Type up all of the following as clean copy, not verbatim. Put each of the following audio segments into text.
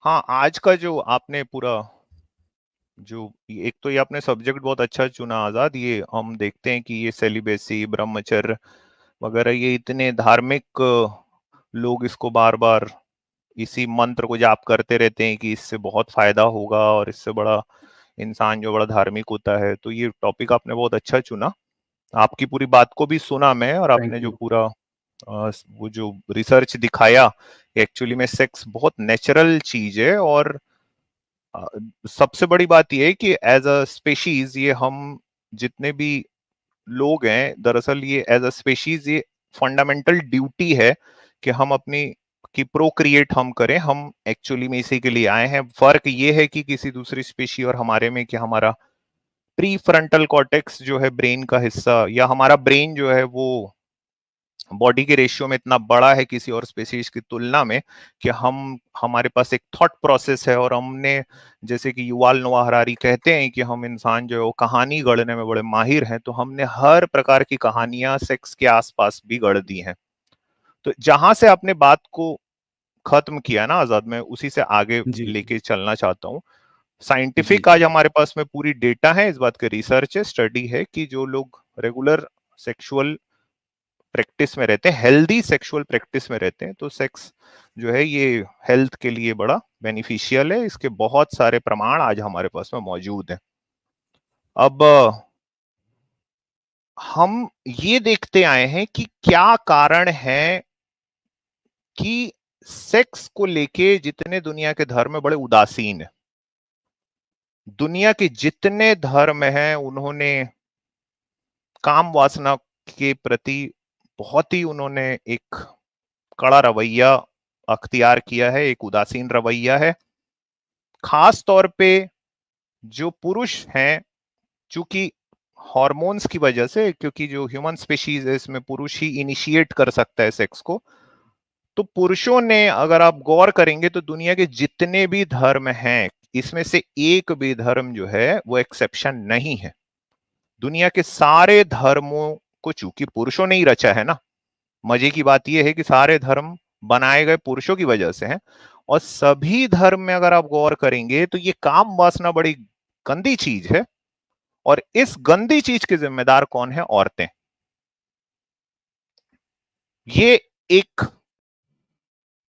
हाँ, आज का जो आपने पूरा जो एक तो ये आपने सब्जेक्ट बहुत अच्छा चुना आजाद। ये हम देखते हैं कि ये सेलिबेसी, ब्रह्मचर्य वगैरह, ये इतने धार्मिक लोग इसको बार बार इसी मंत्र को जाप करते रहते हैं कि इससे बहुत फायदा होगा और इससे बड़ा इंसान जो बड़ा धार्मिक होता है। तो ये टॉपिक आपने बहुत अच्छा चुना। आपकी पूरी बात को भी सुना मैं, और आपने थैंक जो यू। पूरा वो जो रिसर्च दिखाया, एक्चुअली में सेक्स बहुत नेचुरल चीज है। और अ, सबसे बड़ी बात यह है कि एज अ स्पेशीज ये हम जितने भी लोग हैं, दरअसल ये एज अ स्पेशीज ये फंडामेंटल ड्यूटी है कि हम अपनी कि प्रोक्रिएट हम करें। हम एक्चुअली में इसी के लिए आए हैं। फर्क ये है कि किसी दूसरी स्पेशी और हमारे में कि हमारा प्री फ्रंटल कॉर्टेक्स जो है ब्रेन का हिस्सा, या हमारा ब्रेन जो है वो बॉडी के रेशियो में इतना बड़ा है किसी और स्पेसीज की तुलना में, कि हम हमारे पास एक थॉट प्रोसेस है। और हमने, जैसे कि युवाल नोआ हरारी कहते हैं कि हम इंसान जो है वो कहानी गढ़ने में बड़े माहिर हैं, तो हमने हर प्रकार की कहानियां सेक्स के आसपास भी गढ़ दी हैं। तो जहां से आपने बात को खत्म किया ना आजाद, मैं उसी से आगे जी। लेके चलना चाहता हूँ। जी। साइंटिफिक आज हमारे पास में पूरी डेटा है, इस बात का रिसर्च है, स्टडी है कि जो लोग रेगुलर सेक्सुअल प्रैक्टिस में रहते हैं, हेल्दी सेक्सुअल प्रैक्टिस में रहते हैं, तो सेक्स जो है ये हेल्थ के लिए बड़ा बेनिफिशियल है। इसके बहुत सारे प्रमाण आज हमारे पास में मौजूद हैं। अब हम ये देखते आए हैं कि क्या कारण है कि सेक्स को लेके जितने दुनिया के धर्म बड़े उदासीन है। दुनिया के जितने धर्म हैं उन्होंने काम वासना के प्रति बहुत ही उन्होंने एक कड़ा रवैया अख्तियार किया है, एक उदासीन रवैया है। खास तौर पे जो पुरुष हैं, चूंकि हॉर्मोन्स की वजह से, क्योंकि जो ह्यूमन स्पीशीज है इसमें पुरुष ही इनिशिएट कर सकता है सेक्स को, तो पुरुषों ने, अगर आप गौर करेंगे तो दुनिया के जितने भी धर्म हैं इसमें से एक भी धर्म जो है वो एक्सेप्शन नहीं है। दुनिया के सारे धर्मों को चूंकि पुरुषों ने ही रचा है ना, मजे की बात यह है कि सारे धर्म बनाए गए पुरुषों की वजह से हैं। और सभी धर्म में अगर आप गौर करेंगे तो ये काम वासना बड़ी गंदी चीज है। और इस गंदी चीज के जिम्मेदार कौन है? औरतें। ये एक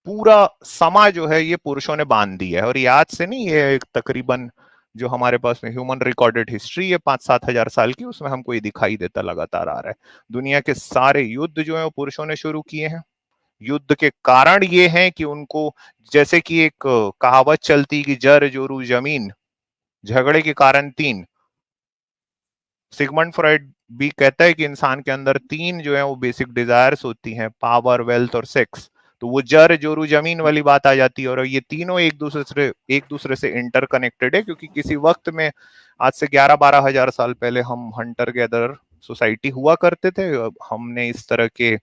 पूरा समा जो है ये पुरुषों ने बांध दिया है। और ये आज से नहीं, ये एक तकरीबन जो हमारे पास में ह्यूमन रिकॉर्डेड हिस्ट्री है 5-7 हजार साल की, उसमें हमको ये दिखाई देता लगातार आ रहा है। दुनिया के सारे युद्ध जो है वो पुरुषों ने शुरू किए हैं। युद्ध के कारण ये हैं कि उनको, जैसे कि एक कहावत चलती कि जर जोरू जमीन, झगड़े के कारण तीन। सिगमंड फ्रॉइड भी कहता है कि इंसान के अंदर तीन जो है वो बेसिक डिजायर्स होती हैं, पावर, वेल्थ और सेक्स। तो वो जर जोरू जमीन वाली बात आ जाती है। और ये तीनों एक दूसरे से इंटरकनेक्टेड है, क्योंकि किसी वक्त में, आज से 11-12 हजार साल पहले, हम हंटर गैदर सोसाइटी हुआ करते थे। हमने इस तरह के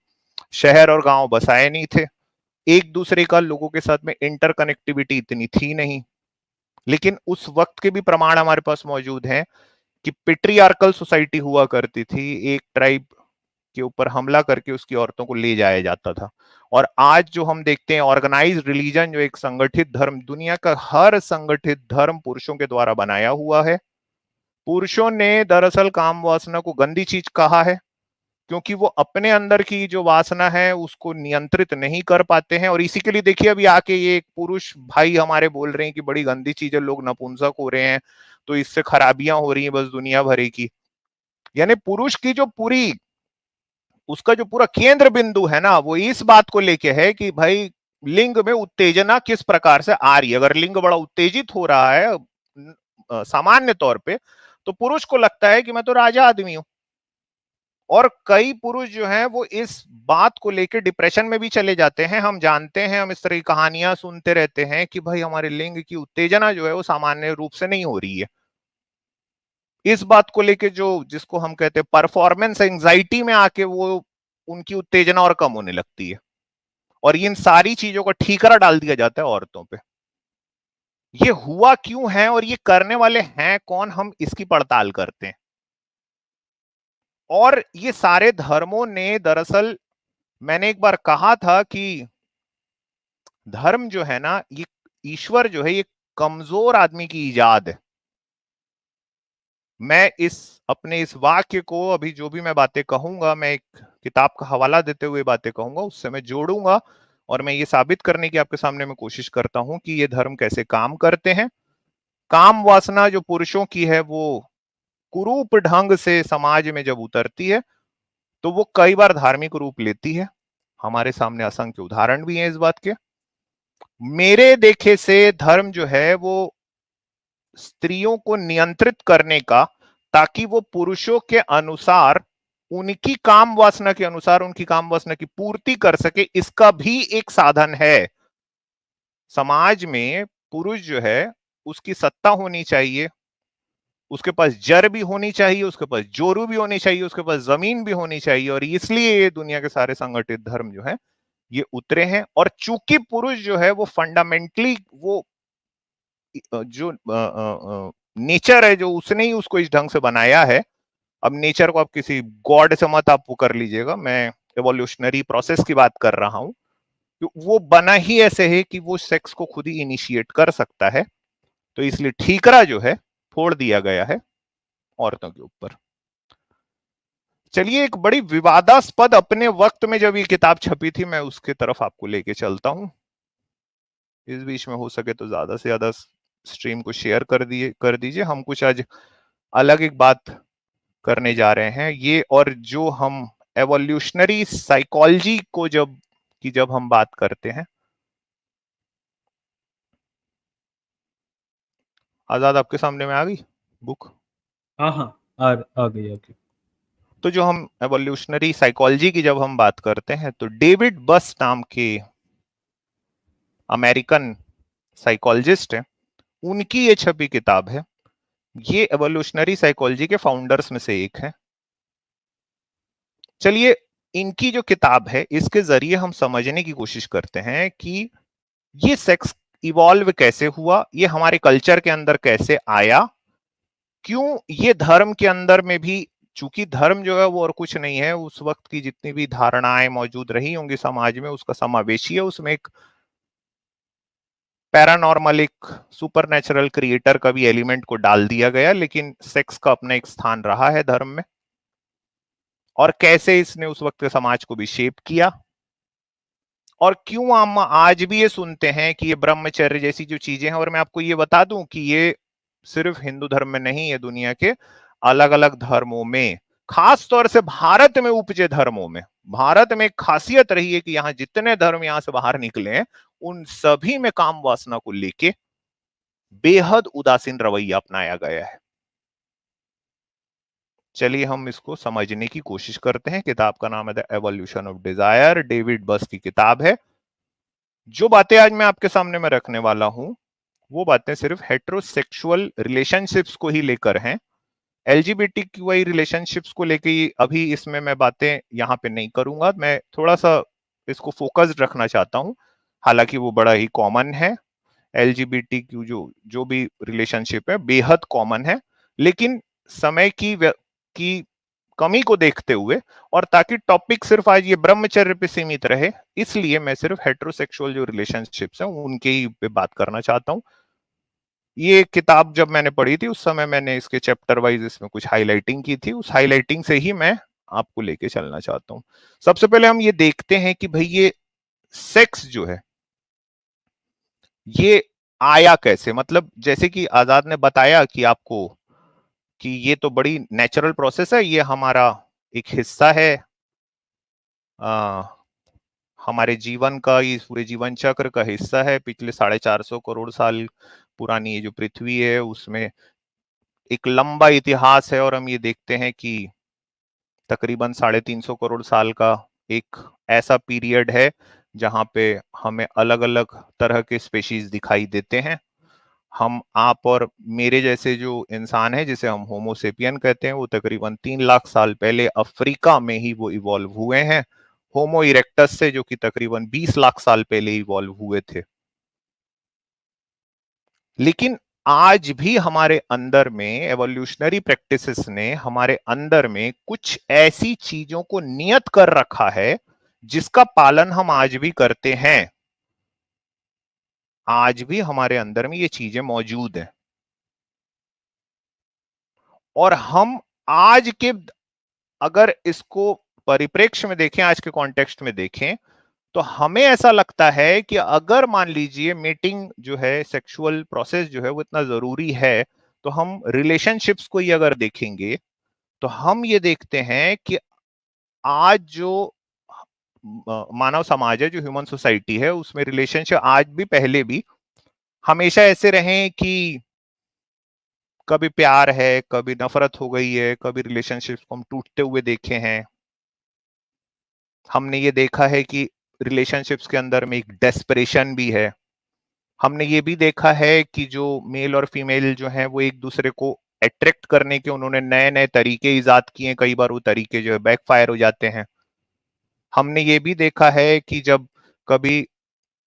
शहर और गांव बसाए नहीं थे। एक दूसरे का लोगों के साथ में इंटरकनेक्टिविटी इतनी थी नहीं। लेकिन उस वक्त के भी प्रमाण हमारे पास मौजूद हैं कि पेट्रियार्कल सोसाइटी हुआ करती थी। एक ट्राइब के ऊपर हमला करके उसकी औरतों को ले जाया जाता था। और आज जो हम देखते हैं ऑर्गेनाइज्ड रिलीजन, जो एक संगठित धर्म, दुनिया का हर संगठित धर्म पुरुषों के द्वारा बनाया हुआ है। पुरुषों ने दरअसल काम वासना को गंदी चीज कहा है, क्योंकि वो अपने अंदर की जो वासना है उसको नियंत्रित नहीं कर पाते हैं। और इसी के लिए देखिए अभी आके ये एक पुरुष भाई हमारे बोल रहे हैं कि बड़ी गंदी चीज है, लोग नपुंसक हो रहे हैं, तो इससे खराबियां हो रही हैं बस दुनिया भरी की। यानी पुरुष की जो पूरी, उसका जो पूरा केंद्र बिंदु है ना, वो इस बात को लेके है कि भाई लिंग में उत्तेजना किस प्रकार से आ रही है। अगर लिंग बड़ा उत्तेजित हो रहा है सामान्य तौर पे, तो पुरुष को लगता है कि मैं तो राजा आदमी हूं। और कई पुरुष जो हैं वो इस बात को लेकर डिप्रेशन में भी चले जाते हैं। हम जानते हैं, हम इस तरह की कहानियां सुनते रहते हैं कि भाई हमारे लिंग की उत्तेजना जो है वो सामान्य रूप से नहीं हो रही है। इस बात को लेके जो, जिसको हम कहते हैं परफॉर्मेंस एंजाइटी में आके वो उनकी उत्तेजना और कम होने लगती है। और इन सारी चीजों का ठीकरा डाल दिया जाता है औरतों पे। ये हुआ क्यों है और ये करने वाले हैं कौन, हम इसकी पड़ताल करते हैं। और ये सारे धर्मों ने दरअसल, मैंने एक बार कहा था कि धर्म जो है ना, ये ईश्वर जो है ये कमजोर आदमी की इजाद है। मैं अपने इस वाक्य को अभी जो भी मैं बातें कहूंगा, मैं एक किताब का हवाला देते हुए बातें कहूंगा, उससे मैं जोड़ूंगा और मैं ये साबित करने की आपके सामने मैं कोशिश करता हूं कि ये धर्म कैसे काम करते हैं। काम वासना जो पुरुषों की है वो कुरूप ढंग से समाज में जब उतरती है तो वो कई बार धार्मिक रूप लेती है। हमारे सामने असंख्य उदाहरण भी हैं इस बात के। मेरे देखे से धर्म जो है वो स्त्रियों को नियंत्रित करने का, ताकि वो पुरुषों के अनुसार, उनकी काम वासना के अनुसार उनकी काम वासना की पूर्ति कर सके, इसका भी एक साधन है। समाज में पुरुष जो है उसकी सत्ता होनी चाहिए, उसके पास जर भी होनी चाहिए, उसके पास जोरू भी होनी चाहिए, उसके पास जमीन भी होनी चाहिए। और इसलिए ये दुनिया के सारे संगठित धर्म जो है ये उतरे हैं। और चूंकि पुरुष जो है वो फंडामेंटली वो जो नेचर है, जो उसने ही उसको इस ढंग से बनाया है। अब नेचर को आप किसी गॉड से मत आप वो कर लीजिएगा, मैं एवोल्यूशनरी प्रोसेस की बात कर रहा हूं। वो बना ही ऐसे है कि वो सेक्स को खुद ही इनिशिएट कर सकता है। तो इसलिए ठीकरा जो है फोड़ दिया गया है औरतों के ऊपर। चलिए, एक बड़ी विवादास्पद अपने वक्त में जब ये किताब छपी थी, मैं उसके तरफ आपको लेके चलता हूं। इस बीच में हो सके तो ज्यादा से ज्यादा स्ट्रीम को शेयर कर दीजिए। हम कुछ आज अलग एक बात करने जा रहे हैं ये, और जो हम एवोल्यूशनरी साइकोलॉजी को जब हम बात करते हैं। आजाद आपके सामने में आ गई बुक? हाँ हाँ, आ गई आ गई। तो जो हम एवोल्यूशनरी साइकोलॉजी की जब हम बात करते हैं तो डेविड बस नाम के अमेरिकन साइकोलॉजिस्ट हैं, उनकी ये छपी किताब है। ये एवोल्यूशनरी साइकोलॉजी के फाउंडर्स में से एक है। चलिए, इनकी जो किताब है इसके जरिए हम समझने की कोशिश करते हैं कि ये सेक्स इवॉल्व कैसे हुआ, ये हमारे कल्चर के अंदर कैसे आया, क्यों ये धर्म के अंदर में भी, चूंकि धर्म जो है वो और कुछ नहीं है, उस वक्त की जितनी भी धारणाएं मौजूद रही होंगी समाज में उसका समावेशी है। उसमें एक पैरानॉर्मल, एक सुपर नेचुरल क्रिएटर का भी एलिमेंट को डाल दिया गया, लेकिन सेक्स का अपना एक स्थान रहा है धर्म में। और कैसे इसने उस वक्त के समाज को भी शेप किया, और क्यों हम आज भी ये सुनते हैं कि ये ब्रह्मचर्य जैसी जो चीजें हैं। और मैं आपको ये बता दूं कि ये सिर्फ हिंदू धर्म में नहीं है, दुनिया के अलग अलग धर्मों में, खास तौर से भारत में उपजे धर्मों में। भारत में एक खासियत रही है कि यहाँ जितने धर्म यहाँ से बाहर निकले हैं उन सभी में काम वासना को लेके बेहद उदासीन रवैया अपनाया गया है। चलिए हम इसको समझने की कोशिश करते हैं। किताब का नाम है the evolution of desire, David बस की किताब है। जो बातें आज मैं आपके सामने में रखने वाला हूं वो बातें सिर्फ हेट्रोसेक्सुअल रिलेशनशिप्स को ही लेकर हैं। एलजीबीटीक्यूआई रिलेशनशिप्स को लेकर अभी इसमें मैं बातें यहाँ पे नहीं करूंगा। मैं थोड़ा सा इसको फोकस्ड रखना चाहता हूँ, हालांकि वो बड़ा ही कॉमन है। एलजीबीटीक्यू जो जो भी रिलेशनशिप है बेहद कॉमन है, लेकिन समय की कमी को देखते हुए, और ताकि टॉपिक सिर्फ आज ये ब्रह्मचर्य पे सीमित रहे, इसलिए मैं सिर्फ हेट्रोसेक्सुअल जो रिलेशनशिप्स हैं उनके ही पे बात करना चाहता हूँ। ये किताब जब मैंने पढ़ी थी उस समय मैंने इसके चैप्टर वाइज इसमें कुछ हाईलाइटिंग की थी, उस हाईलाइटिंग से ही मैं आपको लेके चलना चाहता हूँ। सबसे पहले हम ये देखते हैं कि भाई ये सेक्स जो है ये आया कैसे। मतलब जैसे कि आजाद ने बताया कि आपको कि ये तो बड़ी नेचुरल प्रोसेस है, ये हमारा एक हिस्सा है आ, हमारे जीवन का, ये पूरे जीवन चक्र का हिस्सा है। पिछले 450 करोड़ साल पुरानी ये जो पृथ्वी है उसमें एक लंबा इतिहास है, और हम ये देखते हैं कि तकरीबन 350 करोड़ साल का एक ऐसा पीरियड है जहां पे हमें अलग अलग तरह के स्पेशीज दिखाई देते हैं। हम, आप और मेरे जैसे जो इंसान है जिसे हम होमोसेपियन कहते हैं, वो तकरीबन 3 लाख साल पहले अफ्रीका में ही वो इवॉल्व हुए हैं होमो इरेक्टस से, जो कि तकरीबन 20 लाख साल पहले इवॉल्व हुए थे। लेकिन आज भी हमारे अंदर में एवोल्यूशनरी प्रैक्टिसेस ने हमारे अंदर में कुछ ऐसी चीजों को नियत कर रखा है जिसका पालन हम आज भी करते हैं। आज भी हमारे अंदर में ये चीजें मौजूद हैं। और हम आज के, अगर इसको परिप्रेक्ष्य में देखें, आज के कॉन्टेक्स्ट में देखें, तो हमें ऐसा लगता है कि अगर मान लीजिए मीटिंग जो है, सेक्सुअल प्रोसेस जो है वो इतना जरूरी है, तो हम रिलेशनशिप्स को ही अगर देखेंगे तो हम ये देखते हैं कि आज जो मानव समाज है, जो ह्यूमन सोसाइटी है, उसमें रिलेशनशिप आज भी, पहले भी हमेशा ऐसे रहे कि कभी प्यार है, कभी नफरत हो गई है, कभी रिलेशनशिप्स को हम टूटते हुए देखे हैं। हमने ये देखा है कि रिलेशनशिप्स के अंदर में एक डेस्परेशन भी है। हमने ये भी देखा है कि जो मेल और फीमेल जो है वो एक दूसरे को अट्रैक्ट करने के उन्होंने नए नए तरीके इजाद किए, कई बार वो तरीके जो है बैकफायर हो जाते हैं। हमने ये भी देखा है कि जब कभी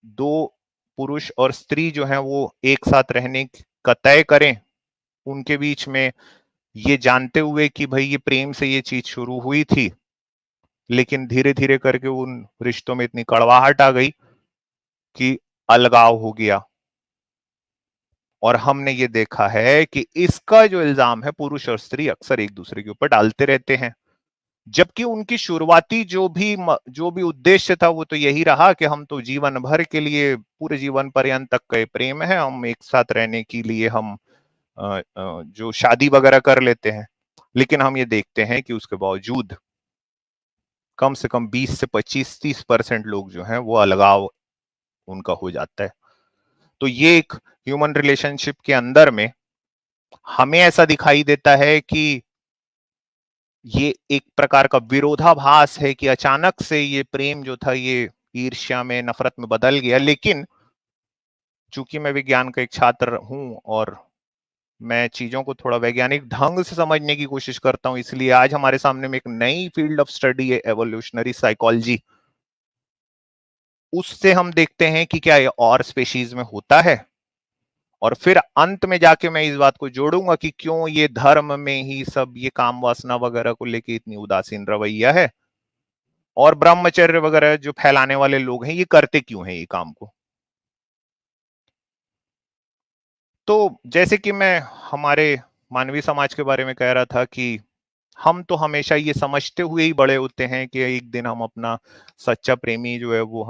दो पुरुष और स्त्री जो है वो एक साथ रहने का तय करें, उनके बीच में ये जानते हुए कि भाई ये प्रेम से ये चीज शुरू हुई थी, लेकिन धीरे धीरे करके उन रिश्तों में इतनी कड़वाहट आ गई कि अलगाव हो गया। और हमने ये देखा है कि इसका जो इल्जाम है पुरुष और स्त्री अक्सर एक दूसरे के ऊपर डालते रहते हैं, जबकि उनकी शुरुआती जो भी उद्देश्य था वो तो यही रहा कि हम तो जीवन भर के लिए, पूरे जीवन पर्यंत तक का प्रेम है, हम एक साथ रहने के लिए हम जो शादी वगैरह कर लेते हैं। लेकिन हम ये देखते हैं कि उसके बावजूद कम से कम 20 से 25-30% लोग जो हैं वो अलगाव उनका हो जाता है। तो ये एक ह्यूमन रिलेशनशिप के अंदर में हमें ऐसा दिखाई देता है कि ये एक प्रकार का विरोधाभास है कि अचानक से ये प्रेम जो था ये ईर्ष्या में, नफरत में बदल गया। लेकिन चूंकि मैं विज्ञान का एक छात्र हूं और मैं चीजों को थोड़ा वैज्ञानिक ढंग से समझने की कोशिश करता हूं, इसलिए आज हमारे सामने में एक नई फील्ड ऑफ स्टडी है, एवोल्यूशनरी साइकोलॉजी। उससे हम देखते हैं कि क्या ये और स्पेशीज में होता है, और फिर अंत में जाके मैं इस बात को जोड़ूंगा कि क्यों ये धर्म में ही सब ये काम वासना वगैरह को लेके इतनी उदासीन रवैया है, और ब्रह्मचर्य वगैरह जो फैलाने वाले लोग हैं ये करते क्यों हैं ये काम को। तो जैसे कि मैं हमारे मानवीय समाज के बारे में कह रहा था कि हम तो हमेशा ये समझते हुए ही बड़े होते हैं कि एक दिन हम अपना सच्चा प्रेमी जो है वो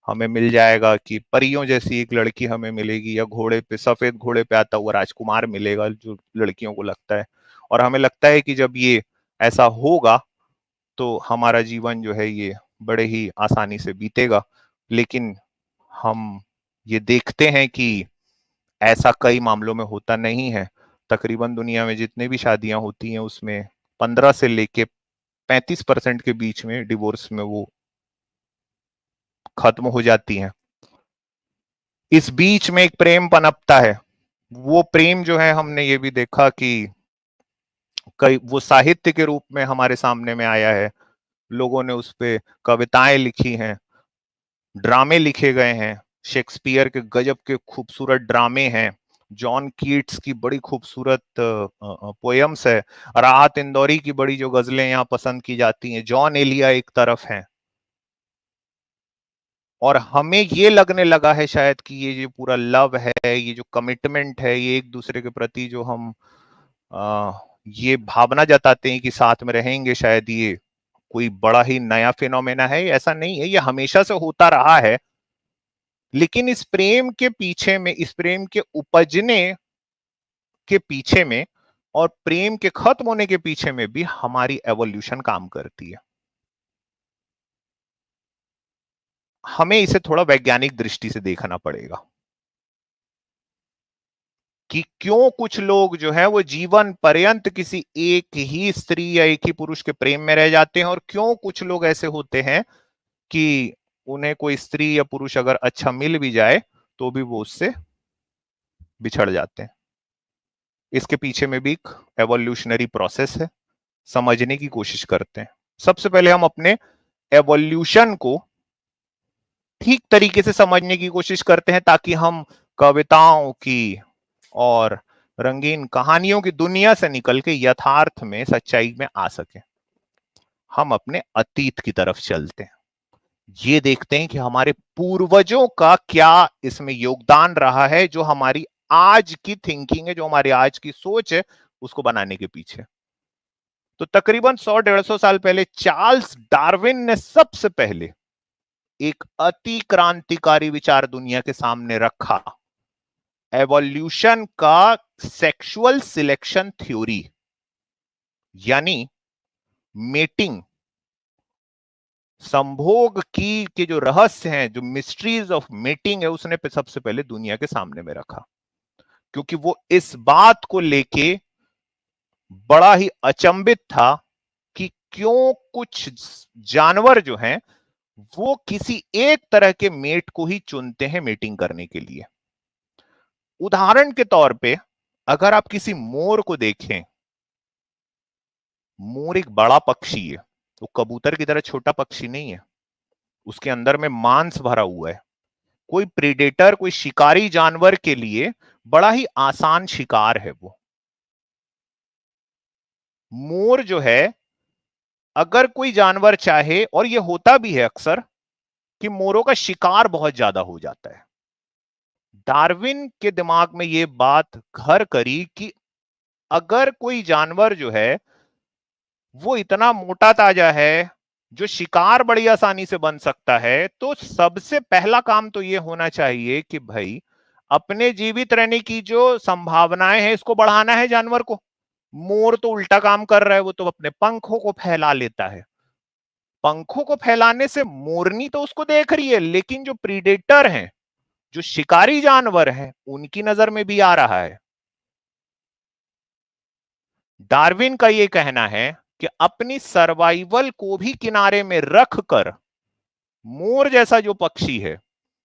हमें मिल जाएगा, कि परियों जैसी एक लड़की हमें मिलेगी, या घोड़े पे, सफेद घोड़े पे आता हुआ राजकुमार मिलेगा, जो लड़कियों को लगता है। और हमें लगता है कि जब ये ऐसा होगा तो हमारा जीवन जो है ये बड़े ही आसानी से बीतेगा। लेकिन हम ये देखते हैं कि ऐसा कई मामलों में होता नहीं है। तकरीबन दुनिया में जितने भी शादियां होती हैं उसमें 15 से लेके 35% के बीच में डिवोर्स में वो खत्म हो जाती हैं। इस बीच में एक प्रेम पनपता है। वो प्रेम जो है, हमने ये भी देखा कि कई वो साहित्य के रूप में हमारे सामने में आया है। लोगों ने उस पे कविताएं लिखी हैं, ड्रामे लिखे गए हैं। शेक्सपियर के गजब के खूबसूरत ड्रामे हैं। जॉन कीट्स की बड़ी खूबसूरत पोयम्स है। राहत इंदौरी की बड़ी जो गजलें यहाँ पसंद की जाती हैं। जॉन एलिया एक तरफ हैं। और हमें ये लगने लगा है शायद कि ये जो पूरा लव है, ये जो कमिटमेंट है, ये एक दूसरे के प्रति जो हम ये भावना जताते हैं कि साथ में रहेंगे, शायद ये कोई बड़ा ही नया फिनोमेना है। ऐसा नहीं है, ये हमेशा से होता रहा है। लेकिन इस प्रेम के पीछे में, इस प्रेम के उपजने के पीछे में और प्रेम के खत्म होने के पीछे में भी हमारी एवोल्यूशन काम करती है। हमें इसे थोड़ा वैज्ञानिक दृष्टि से देखना पड़ेगा कि क्यों कुछ लोग जो है वो जीवन पर्यंत किसी एक ही स्त्री या एक ही पुरुष के प्रेम में रह जाते हैं, और क्यों कुछ लोग ऐसे होते हैं कि उन्हें कोई स्त्री या पुरुष अगर अच्छा मिल भी जाए तो भी वो उससे बिछड़ जाते हैं। इसके पीछे में भी एक एवोल्यूशनरी प्रोसेस है, समझने की कोशिश करते हैं। सबसे पहले हम अपने एवोल्यूशन को ठीक तरीके से समझने की कोशिश करते हैं, ताकि हम कविताओं की और रंगीन कहानियों की दुनिया से निकल के यथार्थ में, सच्चाई में आ सके। हम अपने अतीत की तरफ चलते हैं। ये देखते हैं कि हमारे पूर्वजों का क्या इसमें योगदान रहा है, जो हमारी आज की थिंकिंग है, जो हमारी आज की सोच है, उसको बनाने के पीछे। तो तकरीबन 100-150 साल पहले चार्ल्स डार्विन ने सबसे पहले एक अति क्रांतिकारी विचार दुनिया के सामने रखा, एवोल्यूशन का सेक्सुअल सिलेक्शन थ्योरी, यानी मेटिंग, संभोग की के जो रहस्य हैं, जो मिस्ट्रीज ऑफ मेटिंग है, उसने सबसे पहले दुनिया के सामने में रखा, क्योंकि वो इस बात को लेके बड़ा ही अचंभित था कि क्यों कुछ जानवर जो हैं वो किसी एक तरह के मेट को ही चुनते हैं मेटिंग करने के लिए। उदाहरण के तौर पे अगर आप किसी मोर को देखें, मोर एक बड़ा पक्षी है, वो कबूतर की तरह छोटा पक्षी नहीं है, उसके अंदर में मांस भरा हुआ है। कोई प्रीडेटर, कोई शिकारी जानवर के लिए बड़ा ही आसान शिकार है वो। मोर जो है, अगर कोई जानवर चाहे, और ये होता भी है अक्सर, कि मोरों का शिकार बहुत ज्यादा हो जाता है। डार्विन के दिमाग में ये बात घर करी कि अगर कोई जानवर जो है वो इतना मोटा ताजा है, जो शिकार बड़ी आसानी से बन सकता है, तो सबसे पहला काम तो ये होना चाहिए कि भाई अपने जीवित रहने की जो संभावनाएं हैं इसको बढ़ाना है जानवर को। मोर तो उल्टा काम कर रहा है, वो तो अपने पंखों को फैला लेता है। पंखों को फैलाने से मोरनी तो उसको देख रही है, लेकिन जो प्रीडेटर हैं, जो शिकारी जानवर हैं, उनकी नजर में भी आ रहा है। डार्विन का यह कहना है कि अपनी सर्वाइवल को भी किनारे में रखकर मोर जैसा जो पक्षी है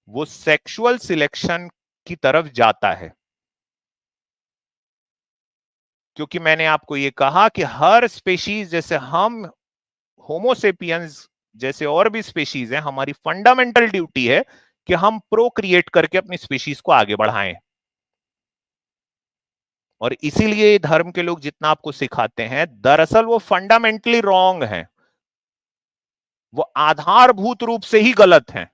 वो सेक्सुअल सिलेक्शन की तरफ जाता है। क्योंकि मैंने आपको यह कहा कि हर स्पेशीज, जैसे हम होमोसेपियंस जैसे और भी स्पेशीज हैं, हमारी फंडामेंटल ड्यूटी है कि हम प्रोक्रिएट करके अपनी स्पेशीज को आगे बढ़ाएं। और इसीलिए धर्म के लोग जितना आपको सिखाते हैं, दरअसल वो फंडामेंटली रॉन्ग है, वो आधारभूत रूप से ही गलत है।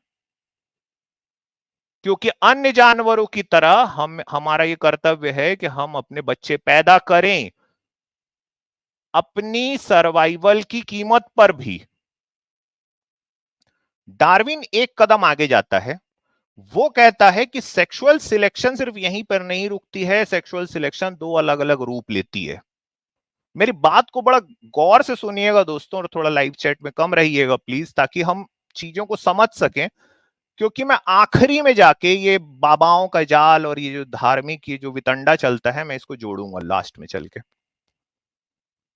क्योंकि अन्य जानवरों की तरह हमारा ये कर्तव्य है कि हम अपने बच्चे पैदा करें, अपनी सर्वाइवल की कीमत पर भी। डार्विन एक कदम आगे जाता है, वो कहता है कि सेक्सुअल सिलेक्शन सिर्फ यहीं पर नहीं रुकती है, सेक्सुअल सिलेक्शन दो अलग अलग रूप लेती है। मेरी बात को बड़ा गौर से सुनिएगा दोस्तों, और थोड़ा लाइव चैट में कम रहिएगा प्लीज, ताकि हम चीजों को समझ सकें। क्योंकि मैं आखिरी में जाके ये बाबाओं का जाल और ये जो धार्मिक ये जो वितंडा चलता है, मैं इसको जोड़ूंगा लास्ट में चल के।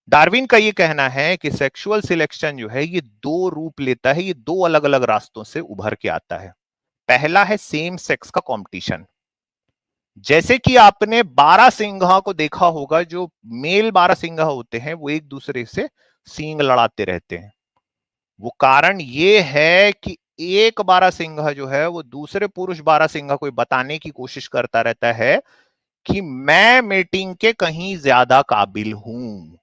डार्विन का ये कहना है कि सेक्सुअल सिलेक्शन जो है ये दो रूप लेता है, ये दो अलग अलग रास्तों से उभर के आता है। पहला है सेम सेक्स का कंपटीशन। जैसे कि आपने बारहसिंघा को देखा होगा, जो मेल बारहसिंघा होते हैं वो एक दूसरे से सींग लड़ाते रहते हैं। वो कारण ये है कि एक बारहसिंघा जो है वो दूसरे पुरुष बारहसिंघा को बताने की कोशिश करता रहता है कि मैं मेटिंग के कहीं ज्यादा काबिल हूं,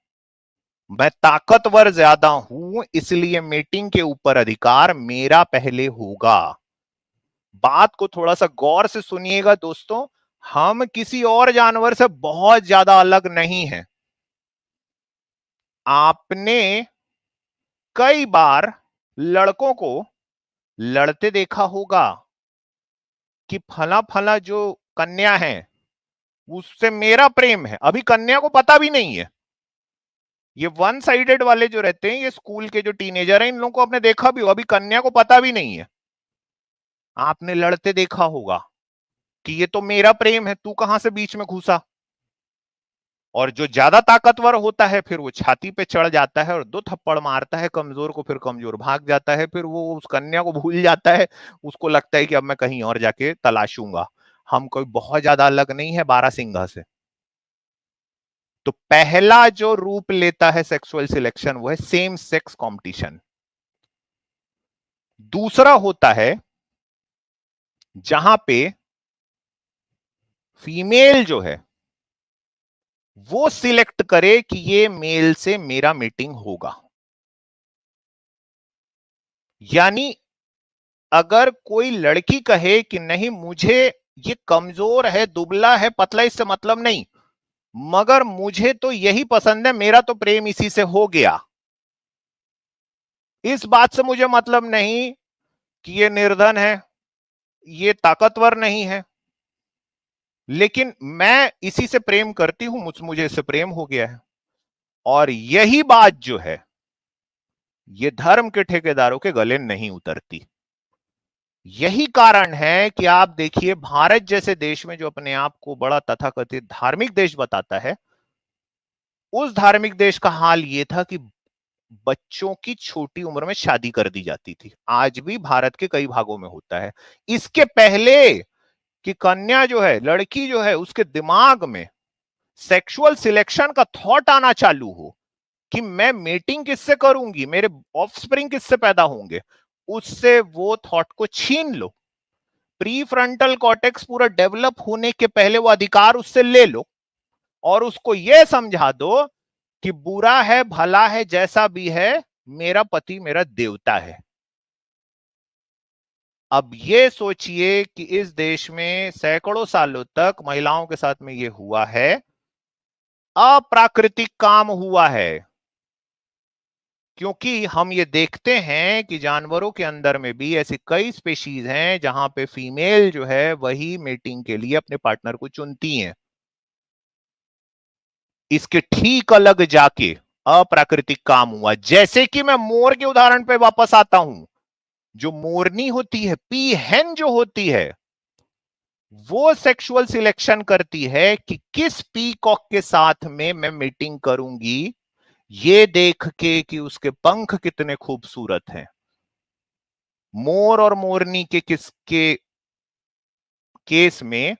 मैं ताकतवर ज्यादा हूं, इसलिए मेटिंग के ऊपर अधिकार मेरा पहले होगा। बात को थोड़ा सा गौर से सुनिएगा दोस्तों, हम किसी और जानवर से बहुत ज्यादा अलग नहीं हैं। आपने कई बार लड़कों को लड़ते देखा होगा कि फला फला जो कन्या है उससे मेरा प्रेम है, अभी कन्या को पता भी नहीं है। ये वन साइडेड वाले जो रहते हैं, ये स्कूल के जो टीनेजर हैं, इन लोगों को आपने देखा भी हो, अभी कन्या को पता भी नहीं है। आपने लड़ते देखा होगा कि ये तो मेरा प्रेम है, तू कहां से बीच में घुसा। और जो ज्यादा ताकतवर होता है फिर वो छाती पे चढ़ जाता है और दो थप्पड़ मारता है कमजोर को, फिर कमजोर भाग जाता है, फिर वो उस कन्या को भूल जाता है। उसको लगता है कि अब मैं कहीं और जाके तलाशूंगा। हम कोई बहुत ज्यादा अलग नहीं है बारहसिंघा से। तो पहला जो रूप लेता है सेक्सुअल सिलेक्शन वो है सेम सेक्स कंपटीशन। दूसरा होता है जहां पे फीमेल जो है वो सिलेक्ट करे कि ये मेल से मेरा मीटिंग होगा। यानी अगर कोई लड़की कहे कि नहीं मुझे ये कमजोर है, दुबला है, पतला, इससे मतलब नहीं, मगर मुझे तो यही पसंद है, मेरा तो प्रेम इसी से हो गया, इस बात से मुझे मतलब नहीं कि ये निर्धन है, ये ताकतवर नहीं है, लेकिन मैं इसी से प्रेम करती हूं, मुझे इससे प्रेम हो गया है। और यही बात जो है ये धर्म के ठेकेदारों के गले नहीं उतरती। यही कारण है कि आप देखिए भारत जैसे देश में जो अपने आप को बड़ा तथाकथित धार्मिक देश बताता है, उस धार्मिक देश का हाल यह था कि बच्चों की छोटी उम्र में शादी कर दी जाती थी। आज भी भारत के कई भागों में होता है। इसके पहले कि कन्या जो है, लड़की जो है, उसके दिमाग में सेक्सुअल सिलेक्शन का थॉट आना चालू हो कि मैं मेटिंग किससे करूंगी, मेरे ऑफस्प्रिंग किससे पैदा होंगे, उससे वो थॉट को छीन लो। प्री फ्रंटल कॉर्टेक्स पूरा डेवलप होने के पहले वो अधिकार उससे ले लो और उसको यह समझा दो कि बुरा है, भला है, जैसा भी है, मेरा पति मेरा देवता है। अब ये सोचिए कि इस देश में सैकड़ों सालों तक महिलाओं के साथ में ये हुआ है, अप्राकृतिक काम हुआ है। क्योंकि हम ये देखते हैं कि जानवरों के अंदर में भी ऐसी कई स्पीशीज हैं जहां पे फीमेल जो है वही मेटिंग के लिए अपने पार्टनर को चुनती हैं। इसके ठीक अलग जाके अप्राकृतिक काम हुआ, जैसे कि मैं मोर के उदाहरण पे वापस आता हूं। जो मोरनी होती है, पी हेन जो होती है, वो सेक्सुअल सिलेक्शन करती है कि किस पीकॉक के साथ में मैं मीटिंग करूंगी, ये देख के कि उसके पंख कितने खूबसूरत हैं। मोर और मोरनी के किसके केस में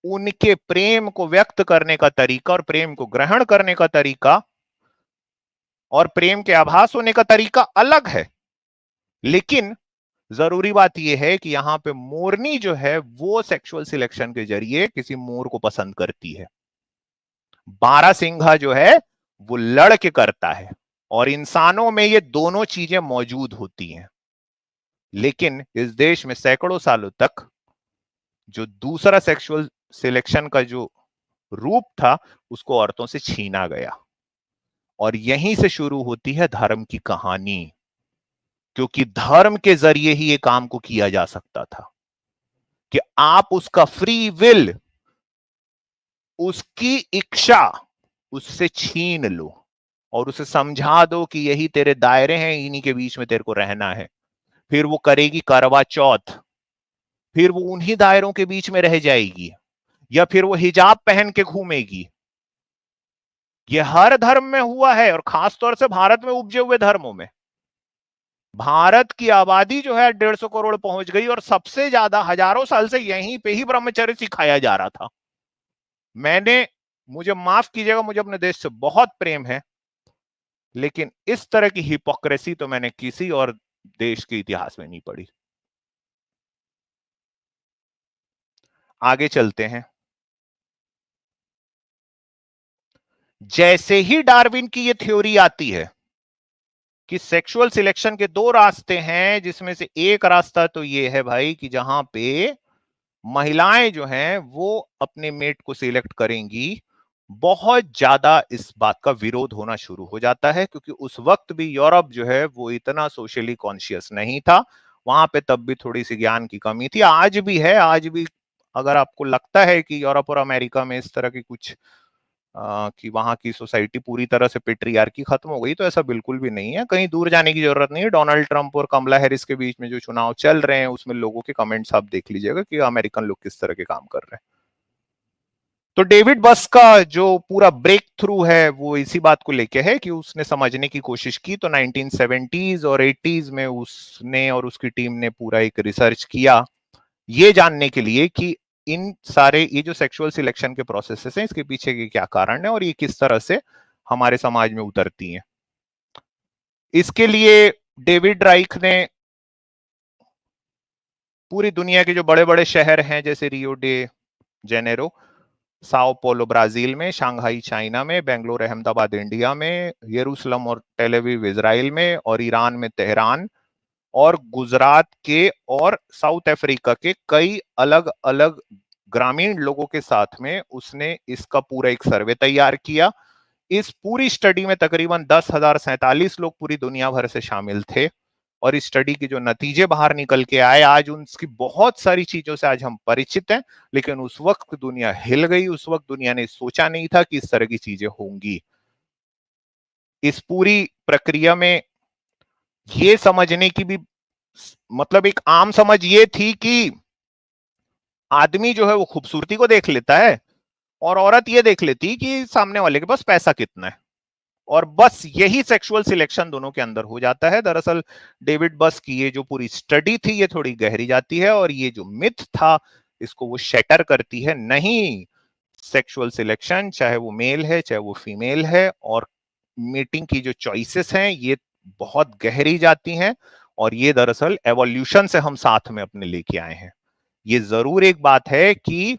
उनके प्रेम को व्यक्त करने का तरीका और प्रेम को ग्रहण करने का तरीका और प्रेम के आभास होने का तरीका अलग है। लेकिन जरूरी बात यह है कि यहां पे मोरनी जो है वो सेक्सुअल सिलेक्शन के जरिए किसी मोर को पसंद करती है। बारहसिंघा जो है वो लड़ के करता है। और इंसानों में ये दोनों चीजें मौजूद होती हैं। लेकिन इस देश में सैकड़ों सालों तक जो दूसरा सेक्सुअल सिलेक्शन का जो रूप था उसको औरतों से छीना गया। और यहीं से शुरू होती है धर्म की कहानी, क्योंकि धर्म के जरिए ही ये काम को किया जा सकता था कि आप उसका फ्री विल, उसकी इच्छा उससे छीन लो और उसे समझा दो कि यही तेरे दायरे हैं, इन्हीं के बीच में तेरे को रहना है। फिर वो करेगी करवा चौथ, फिर वो उन्हीं दायरों के बीच में रह जाएगी, या फिर वो हिजाब पहन के घूमेगी। ये हर धर्म में हुआ है और खासतौर से भारत में उपजे हुए धर्मों में। भारत की आबादी जो है 150 करोड़ पहुंच गई और सबसे ज्यादा हजारों साल से यहीं पे ही ब्रह्मचर्य सिखाया जा रहा था। मुझे माफ कीजिएगा, मुझे अपने देश से बहुत प्रेम है, लेकिन इस तरह की हिपोक्रेसी तो मैंने किसी और देश के इतिहास में नहीं पढ़ी। आगे चलते हैं। जैसे ही डार्विन की यह थ्योरी आती है कि सेक्सुअल सिलेक्शन के दो रास्ते हैं, जिसमें से एक रास्ता तो यह है भाई कि जहां पे महिलाएं जो हैं वो अपने मेट को सिलेक्ट करेंगी, बहुत ज्यादा इस बात का विरोध होना शुरू हो जाता है। क्योंकि उस वक्त भी यूरोप जो है वो इतना सोशली कॉन्शियस नहीं था, वहां पे तब भी थोड़ी सी ज्ञान की कमी थी, आज भी है। आज भी अगर आपको लगता है कि यूरोप और अमेरिका में इस तरह की कुछ कि वहां की सोसाइटी पूरी तरह से पेट्रियार्की खत्म हो गई, तो ऐसा बिल्कुल भी नहीं है। कहीं दूर जाने की जरूरत नहीं है। डोनाल्ड ट्रंप और कमला हैरिस के बीच में जो चुनाव चल रहे हैं उसमें लोगों के कमेंट्स आप देख लीजिएगा कि अमेरिकन लोग किस तरह के काम कर रहे हैं। तो डेविड बस का जो पूरा ब्रेक थ्रू है वो इसी बात को लेके है कि उसने समझने की कोशिश की। तो 1970s और 80s में उसने और उसकी टीम ने पूरा एक रिसर्च किया ये जानने के लिए कि इन सारे ये जो सेक्सुअल सिलेक्शन के प्रोसेसेस हैं इसके पीछे के क्या कारण है और ये किस तरह से हमारे समाज में उतरती हैं। इसके लिए डेविड राइख ने पूरी दुनिया के जो बड़े बड़े शहर हैं जैसे Rio de Janeiro, Sao Paulo Brazil में, शंघाई चाइना में, बेंगलोर अहमदाबाद इंडिया में, यरूशलेम और टेल अवीव इजराइल में और ईरान में तेहरान, और गुजरात के और साउथ अफ्रीका के कई अलग अलग ग्रामीण लोगों के साथ में उसने इसका पूरा एक सर्वे तैयार किया। इस पूरी स्टडी में तकरीबन 10,047 लोग पूरी दुनिया भर से शामिल थे, और इस स्टडी के जो नतीजे बाहर निकल के आए, आज उनकी बहुत सारी चीजों से आज हम परिचित हैं, लेकिन उस वक्त दुनिया हिल गई। उस वक्त दुनिया ने सोचा नहीं था कि इस तरह की चीजें होंगी। इस पूरी प्रक्रिया में ये समझने की भी मतलब एक आम समझ ये थी कि आदमी जो है वो खूबसूरती को देख लेता है, और औरत ये देख लेती कि सामने वाले के पास पैसा कितना है, और बस यही सेक्सुअल सिलेक्शन दोनों के अंदर हो जाता है। दरअसल डेविड बस की ये जो पूरी स्टडी थी ये थोड़ी गहरी जाती है, और ये जो मिथ था इसको वो शटर करती है। नहीं, सेक्सुअल सिलेक्शन चाहे वो मेल है चाहे वो फीमेल है, और मीटिंग की जो चॉइसेस हैं ये बहुत गहरी जाती हैं, और ये दरअसल एवोल्यूशन से हम साथ में अपने लेके आए हैं। ये जरूर एक बात है कि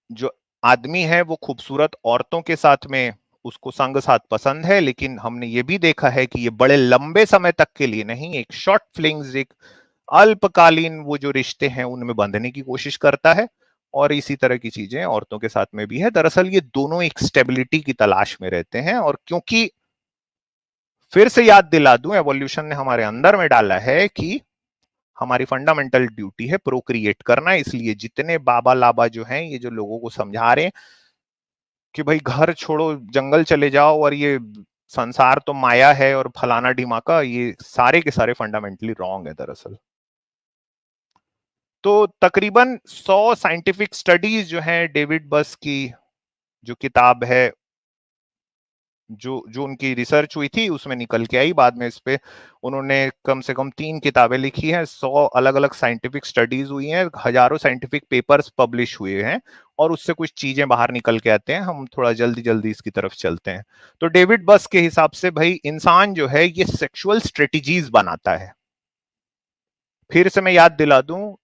जो आदमी है वो खूबसूरत औरतों के साथ में उसको संग साथ पसंद है, लेकिन हमने ये भी देखा है कि ये बड़े लंबे समय तक के लिए नहीं, एक शॉर्ट फ्लिंग्स, एक अल्पकालीन वो जो रिश्ते हैं उनमें बंधने की कोशिश करता है, और इसी तरह की चीजें औरतों के साथ में भी है। दरअसल ये दोनों एक स्टेबिलिटी की तलाश में रहते हैं, और क्योंकि फिर से याद दिला दूं, एवोल्यूशन ने हमारे अंदर में डाला है कि हमारी फंडामेंटल ड्यूटी है प्रोक्रिएट करना, इसलिए जितने बाबा लाबा जो हैं ये जो लोगों को समझा रहे हैं कि भाई घर छोड़ो जंगल चले जाओ और ये संसार तो माया है और फलाना ढिमाका, ये सारे के सारे फंडामेंटली रॉन्ग है दरअसल। तो तकरीबन 100 साइंटिफिक स्टडीज जो हैं डेविड बस की जो किताब है, जो जो उनकी रिसर्च हुई थी उसमें निकल के आई। बाद में इस पे उन्होंने कम से कम 3 किताबें लिखी हैं, 100 अलग अलग साइंटिफिक स्टडीज हुई हैं, हजारों साइंटिफिक पेपर्स पब्लिश हुए हैं, और उससे कुछ चीजें बाहर निकल के आते हैं। हम थोड़ा जल्दी जल्दी इसकी तरफ चलते हैं। तो डेविड बस के हिसाब से भाई इंसान जो है ये सेक्सुअल स्ट्रेटेजीज बनाता है। फिर से मैं याद दिला दूं,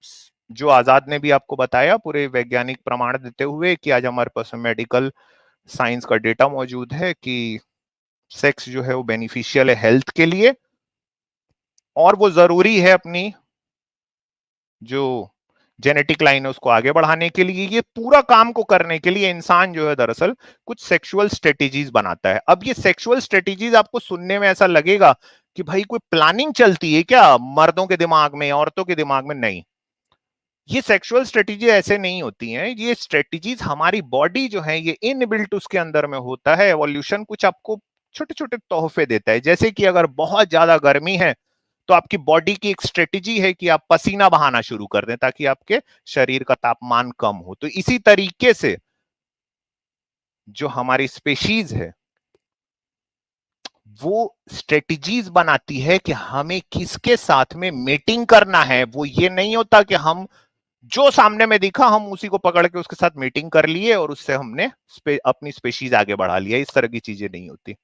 जो आजाद ने भी आपको बताया पूरे वैज्ञानिक प्रमाण देते हुए कि आज हमारे पास मेडिकल साइंस का डेटा मौजूद है कि सेक्स जो है वो बेनिफिशियल है हेल्थ के लिए, और वो जरूरी है अपनी जो जेनेटिक लाइन है उसको आगे बढ़ाने के लिए। ये पूरा काम को करने के लिए इंसान जो है दरअसल कुछ सेक्सुअल स्ट्रेटेजीज बनाता है। अब ये सेक्सुअल स्ट्रेटेजीज आपको सुनने में ऐसा लगेगा कि भाई कोई प्लानिंग चलती है क्या मर्दों के दिमाग में, औरतों के दिमाग में? नहीं, ये सेक्सुअल स्ट्रेटेजी ऐसे नहीं होती हैं। ये स्ट्रेटेजीज हमारी बॉडी जो है ये इनबिल्ट उसके अंदर में होता है। एवोल्यूशन कुछ आपको छोटे छोटे तोहफे देता है, जैसे कि अगर बहुत ज्यादा गर्मी है तो आपकी बॉडी की एक स्ट्रेटेजी है कि आप पसीना बहाना शुरू कर दें ताकि आपके शरीर का तापमान कम हो। तो इसी तरीके से जो हमारी स्पेशीज है वो स्ट्रेटेजीज बनाती है कि हमें किसके साथ में मीटिंग करना है। वो ये नहीं होता कि हम जो सामने में दिखा हम उसी को पकड़ के उसके साथ मीटिंग कर लिए और उससे हमने अपनी स्पेशीज आगे बढ़ा लिया। इस तरह की चीजें नहीं होती।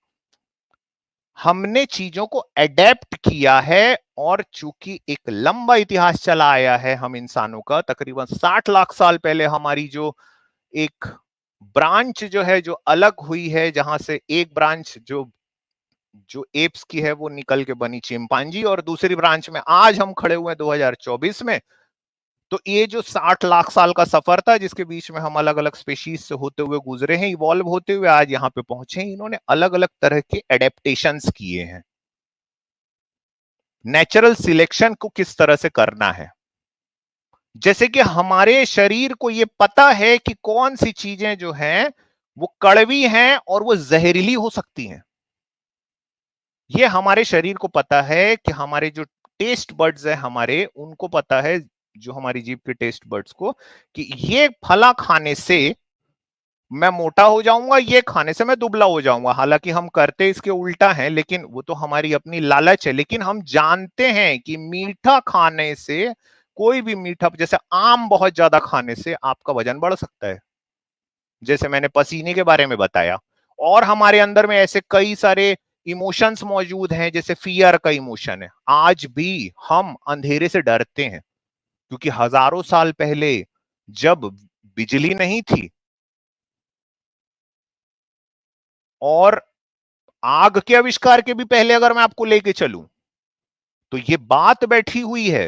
हमने चीजों को एडेप्ट किया है, और चूंकि एक लंबा इतिहास चला आया है हम इंसानों का, तकरीबन 60 लाख साल पहले हमारी जो एक ब्रांच जो है जो अलग हुई है, जहां से एक ब्रांच जो जो एप्स की है वो निकल के बनी चिंपांजी, और दूसरी ब्रांच में आज हम खड़े हुए हैं 2024 में। तो ये जो 60 लाख साल का सफर था जिसके बीच में हम अलग अलग स्पेशीज से होते हुए गुजरे हैं, इवॉल्व होते हुए आज यहाँ पे पहुंचे हैं, इन्होंने अलग अलग तरह के एडेप्टेशंस किए हैं। नेचुरल सिलेक्शन को किस तरह से करना है, जैसे कि हमारे शरीर को ये पता है कि कौन सी चीजें जो हैं वो कड़वी हैं और वो जहरीली हो सकती हैं। ये हमारे शरीर को पता है कि हमारे जो टेस्ट बर्ड्स है हमारे, उनको पता है, जो हमारी जीभ के टेस्ट बर्ड्स को, कि ये फला खाने से मैं मोटा हो जाऊंगा, ये खाने से मैं दुबला हो जाऊंगा। हालांकि हम करते इसके उल्टा है, लेकिन वो तो हमारी अपनी लालच है। लेकिन हम जानते हैं कि मीठा खाने से, कोई भी मीठा, जैसे आम बहुत ज्यादा खाने से आपका वजन बढ़ सकता है, जैसे मैंने पसीने के बारे में बताया। और हमारे अंदर में ऐसे कई सारे इमोशंस मौजूद हैं, जैसे फियर का इमोशन है। आज भी हम अंधेरे से डरते हैं क्योंकि हजारों साल पहले जब बिजली नहीं थी और आग के आविष्कार के भी पहले अगर मैं आपको लेके चलूं, तो ये बात बैठी हुई है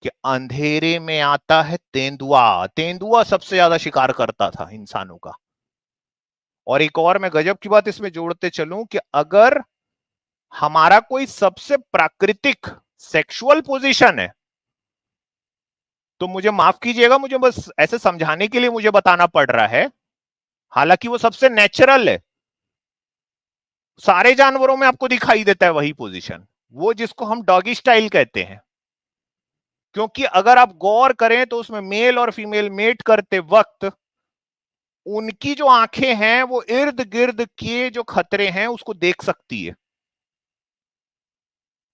कि अंधेरे में आता है तेंदुआ। तेंदुआ सबसे ज्यादा शिकार करता था इंसानों का। और एक और मैं गजब की बात इसमें जोड़ते चलूं कि अगर हमारा कोई सबसे प्राकृतिक सेक्सुअल पोजीशन है, तो मुझे माफ कीजिएगा, मुझे बस ऐसे समझाने के लिए मुझे बताना पड़ रहा है, हालांकि वो सबसे नेचुरल है, सारे जानवरों में आपको दिखाई देता है वही पोजीशन, वो जिसको हम डॉगी स्टाइल कहते हैं। क्योंकि अगर आप गौर करें तो उसमें मेल और फीमेल मेट करते वक्त उनकी जो आंखें हैं वो इर्द गिर्द के जो खतरे हैं उसको देख सकती है।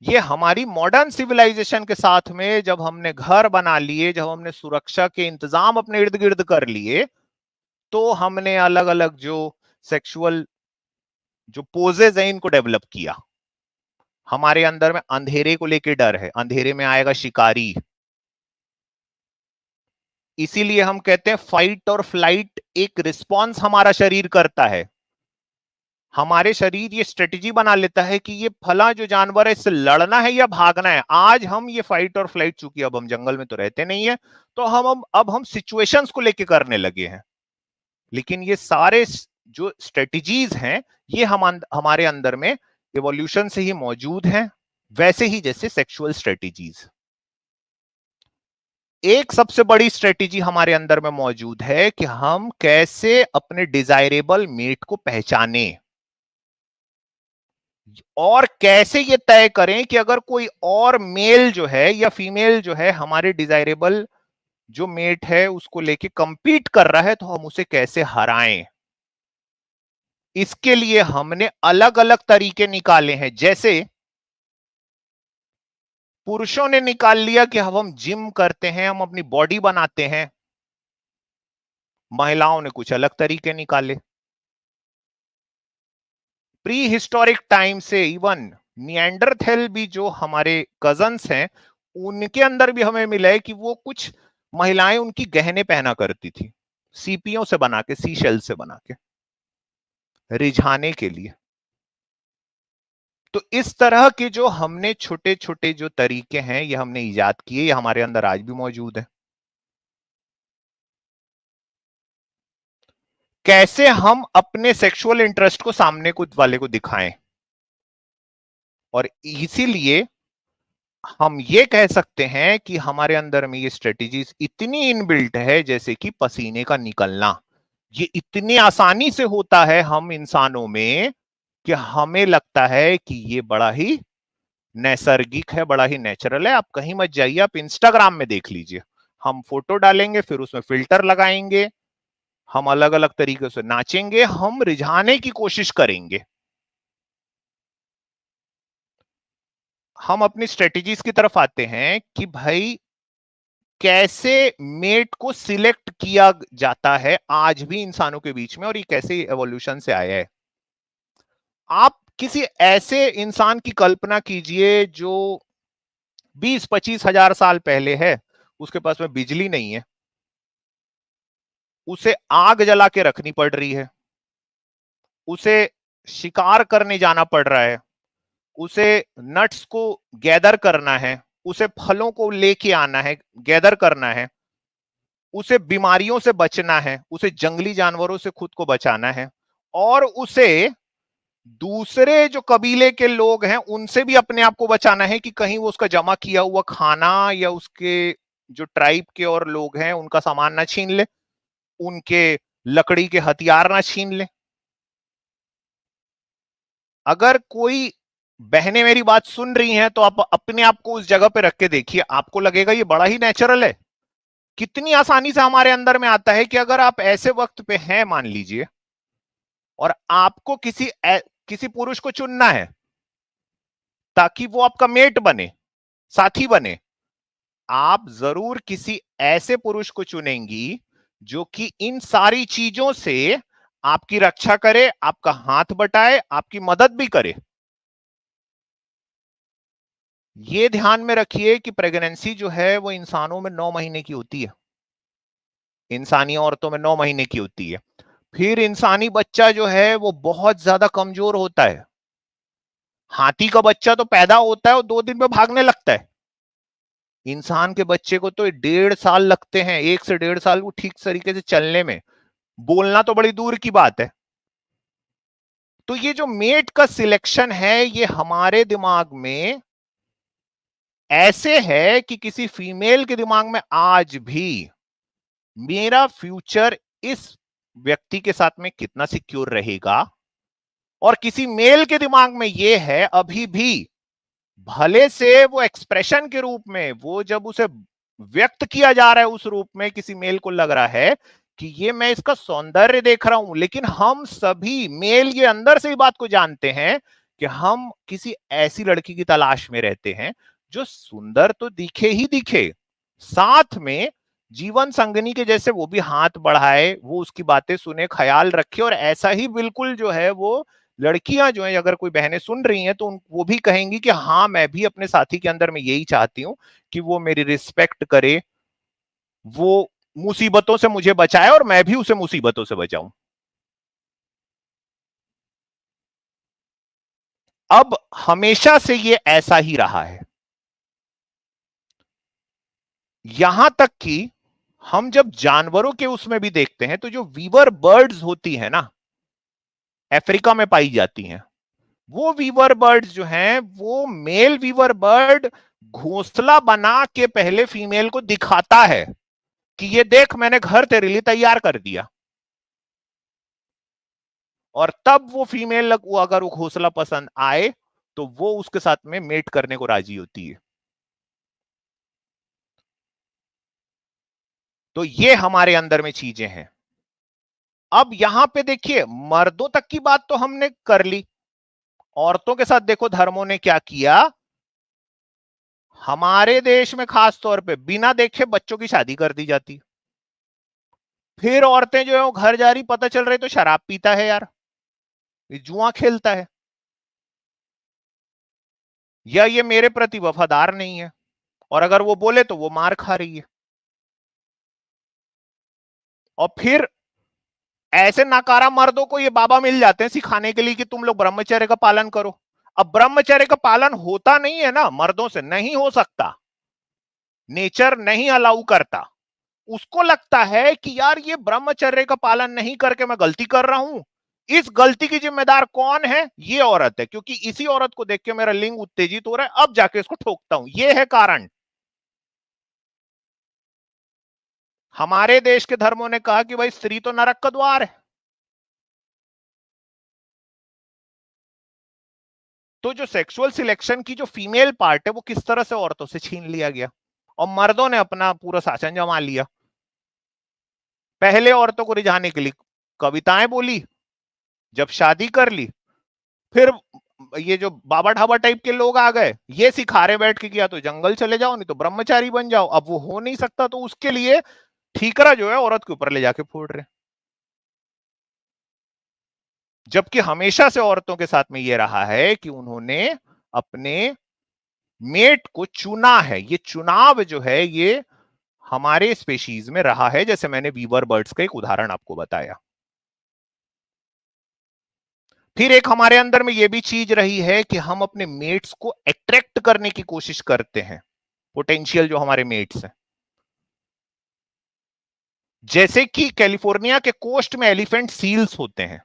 ये हमारी मॉडर्न सिविलाइजेशन के साथ में जब हमने घर बना लिए, जब हमने सुरक्षा के इंतजाम अपने इर्द गिर्द कर लिए, तो हमने अलग अलग जो सेक्सुअल जो पोजेज हैं इनको डेवलप किया। हमारे अंदर में अंधेरे को लेके डर है, अंधेरे में आएगा शिकारी, इसीलिए हम कहते हैं फाइट और फ्लाइट एक रिस्पॉन्स हमारा शरीर करता है। हमारे शरीर ये स्ट्रेटेजी बना लेता है कि ये फला जो जानवर है इससे लड़ना है या भागना है। आज हम ये फाइट और फ्लाइट, चूंकि अब हम जंगल में तो रहते नहीं है, तो अब हम सिचुएशंस को लेके करने लगे हैं। लेकिन ये सारे जो स्ट्रेटेजीज हैं ये हमारे अंदर में इवोल्यूशन से ही मौजूद हैं, वैसे ही जैसे सेक्सुअल स्ट्रेटेजीज। एक सबसे बड़ी स्ट्रेटेजी हमारे अंदर में मौजूद है कि हम कैसे अपने डिजायरेबल मेट को पहचाने और कैसे ये तय करें कि अगर कोई और मेल जो है या फीमेल जो है हमारे डिजायरेबल जो मेट है उसको लेके कंपीट कर रहा है, तो हम उसे कैसे हराएं। इसके लिए हमने अलग अलग तरीके निकाले हैं। जैसे पुरुषों ने निकाल लिया कि अब हम जिम करते हैं, हम अपनी बॉडी बनाते हैं। महिलाओं ने कुछ अलग तरीके निकाले। प्री हिस्टोरिक टाइम से इवन निएंडरथेल भी जो हमारे कजन्स हैं, उनके अंदर भी हमें मिला है कि वो कुछ महिलाएं उनकी गहने पहना करती थी, सीपियों से बना के, सी शेल से बना के, रिझाने के लिए। तो इस तरह के जो हमने छोटे छोटे जो तरीके हैं ये हमने इजाद किए, ये हमारे अंदर आज भी मौजूद है। कैसे हम अपने सेक्सुअल इंटरेस्ट को सामने कुछ वाले को दिखाएं, और इसीलिए हम ये कह सकते हैं कि हमारे अंदर में ये स्ट्रेटेजीज इतनी इनबिल्ट है, जैसे कि पसीने का निकलना, ये इतनी आसानी से होता है हम इंसानों में कि हमें लगता है कि ये बड़ा ही नैसर्गिक है, बड़ा ही नेचुरल है। आप कहीं मत जाइए, आप इंस्टाग्राम में देख लीजिए, हम फोटो डालेंगे, फिर उसमें फिल्टर लगाएंगे, हम अलग अलग तरीके से नाचेंगे, हम रिझाने की कोशिश करेंगे। हम अपनी स्ट्रेटेजीज की तरफ आते हैं कि भाई कैसे मेट को सिलेक्ट किया जाता है आज भी इंसानों के बीच में, और ये कैसे एवोल्यूशन से आया है। आप किसी ऐसे इंसान की कल्पना कीजिए जो 20-25 हजार साल पहले है, उसके पास में बिजली नहीं है, उसे आग जला के रखनी पड़ रही है, उसे शिकार करने जाना पड़ रहा है, उसे नट्स को गैदर करना है, उसे फलों को लेके आना है, गैदर करना है, उसे बीमारियों से बचना है, उसे जंगली जानवरों से खुद को बचाना है, और उसे दूसरे जो कबीले के लोग हैं उनसे भी अपने आप को बचाना है कि कहीं वो उसका जमा किया हुआ खाना या उसके जो ट्राइब के और लोग हैं उनका सामान ना छीन ले, उनके लकड़ी के हथियार ना छीन ले। अगर कोई बहनें मेरी बात सुन रही हैं तो आप अपने आप को उस जगह पे रख के देखिए, आपको लगेगा ये बड़ा ही नेचुरल है। कितनी आसानी से हमारे अंदर में आता है कि अगर आप ऐसे वक्त पे हैं मान लीजिए, और आपको किसी पुरुष को चुनना है ताकि वो आपका मेट बने, साथी बने, आप जरूर किसी ऐसे पुरुष को चुनेंगी जो कि इन सारी चीजों से आपकी रक्षा करे, आपका हाथ बटाए, आपकी मदद भी करे। ये ध्यान में रखिए कि प्रेगनेंसी जो है वो इंसानों में 9 महीने की होती है, इंसानी औरतों में 9 महीने की होती है। फिर इंसानी बच्चा जो है वो बहुत ज्यादा कमजोर होता है। हाथी का बच्चा तो पैदा होता है और 2 दिन में भागने लगता है, इंसान के बच्चे को तो 1.5 साल लगते हैं, 1 से 1.5 साल वो ठीक तरीके से चलने में, बोलना तो बड़ी दूर की बात है। तो ये जो मेट का सिलेक्शन है ये हमारे दिमाग में ऐसे है कि किसी फीमेल के दिमाग में आज भी मेरा फ्यूचर इस व्यक्ति के साथ में कितना सिक्योर रहेगा, और किसी मेल के दिमाग में ये है अभी भी, भले से वो एक्सप्रेशन के रूप में, वो जब उसे व्यक्त किया जा रहा है उस रूप में, किसी मेल को लग रहा है कि ये मैं इसका सौंदर्य देख रहा हूं, लेकिन हम सभी मेल ये अंदर से ही बात को जानते हैं कि हम किसी ऐसी लड़की की तलाश में रहते हैं जो सुंदर तो दिखे ही दिखे, साथ में जीवन संगनी के जैसे वो भी हाथ बढ़ाए, वो उसकी बातें सुने, ख्याल रखे, और ऐसा ही बिल्कुल जो है वो लड़कियां जो है, अगर कोई बहनें सुन रही हैं तो वो भी कहेंगी कि हाँ मैं भी अपने साथी के अंदर में यही चाहती हूँ कि वो मेरी रिस्पेक्ट करे, वो मुसीबतों से मुझे बचाए और मैं भी उसे मुसीबतों से बचाऊं। अब हमेशा से ये ऐसा ही रहा है, यहां तक कि हम जब जानवरों के उसमें भी देखते हैं तो जो वीवर बर्ड्स होती है ना, अफ्रीका में पाई जाती हैं, वो वीवर बर्ड्स जो हैं, वो मेल वीवर बर्ड घोंसला बना के पहले फीमेल को दिखाता है कि ये देख मैंने घर तेरे लिए तैयार कर दिया, और तब वो फीमेल वो अगर वो घोंसला पसंद आए तो वो उसके साथ में मेट करने को राजी होती है। तो ये हमारे अंदर में चीजें हैं। अब यहां पे देखिए, मर्दों तक की बात तो हमने कर ली, औरतों के साथ देखो धर्मों ने क्या किया। हमारे देश में खास तौर पे बिना देखे बच्चों की शादी कर दी जाती, फिर औरतें जो है वो घर जा रही, पता चल रही तो शराब पीता है यार, ये जुआ खेलता है, या ये मेरे प्रति वफादार नहीं है, और अगर वो बोले तो वो मार खा रही है। और फिर ऐसे नाकारा मर्दों को ये बाबा मिल जाते हैं सिखाने के लिए कि तुम लोग ब्रह्मचर्य का पालन करो। अब ब्रह्मचर्य का पालन होता नहीं है ना, मर्दों से नहीं हो सकता, नेचर नहीं अलाउ करता। उसको लगता है कि यार ये ब्रह्मचर्य का पालन नहीं करके मैं गलती कर रहा हूं, इस गलती की जिम्मेदार कौन है, ये औरत है, क्योंकि इसी औरत को देख के मेरा लिंग उत्तेजित हो रहा है, अब जाके इसको ठोकता हूं, ये है कारण। हमारे देश के धर्मों ने कहा कि भाई स्त्री तो नरक का द्वार है। तो जो सेक्सुअल सिलेक्शन की जो फीमेल पार्ट है वो किस तरह से औरतों से छीन लिया गया, और मर्दों ने अपना पूरा शासन जमा लिया। पहले औरतों को रिझाने के लिए कविताएं बोली, जब शादी कर ली फिर ये जो बाबा ढाबा टाइप के लोग आ गए, ये सिखा रहे बैठ के किया तो जंगल चले जाओ, नहीं तो ब्रह्मचारी बन जाओ। अब वो हो नहीं सकता तो उसके लिए ठीकरा जो है औरत के ऊपर ले जाके फोड़ रहे, जबकि हमेशा से औरतों के साथ में ये रहा है कि उन्होंने अपने मेट को चुना है। ये चुनाव जो है ये हमारे स्पेशीज में रहा है, जैसे मैंने वीवर बर्ड्स का एक उदाहरण आपको बताया। फिर एक हमारे अंदर में ये भी चीज रही है कि हम अपने मेट्स को अट्रैक्ट करने की कोशिश करते हैं, पोटेंशियल जो हमारे मेट्स हैं। जैसे कि कैलिफोर्निया के कोस्ट में एलिफेंट सील्स होते हैं,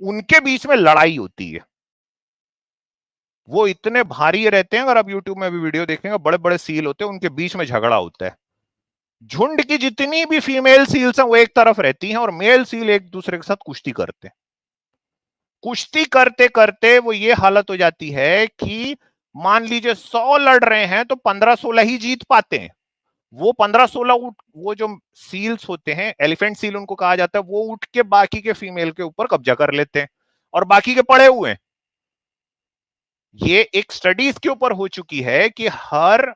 उनके बीच में लड़ाई होती है, वो इतने भारी रहते हैं, अगर आप यूट्यूब में भी वीडियो देखेंगे, बड़े बड़े सील होते हैं, उनके बीच में झगड़ा होता है। झुंड की जितनी भी फीमेल सील्स हैं वो एक तरफ रहती हैं, और मेल सील एक दूसरे के साथ कुश्ती करते हैं। कुश्ती करते करते वो ये हालत हो जाती है कि मान लीजिए 100 लड़ रहे हैं तो 15-16 ही जीत पाते हैं। वो 15-16 उठ, वो जो सील्स होते हैं, एलिफेंट सील उनको कहा जाता है, वो उठ के बाकी के फीमेल के ऊपर कब्जा कर लेते हैं, और बाकी के पड़े हुए हैं। ये एक स्टडीज के ऊपर हो चुकी है कि हर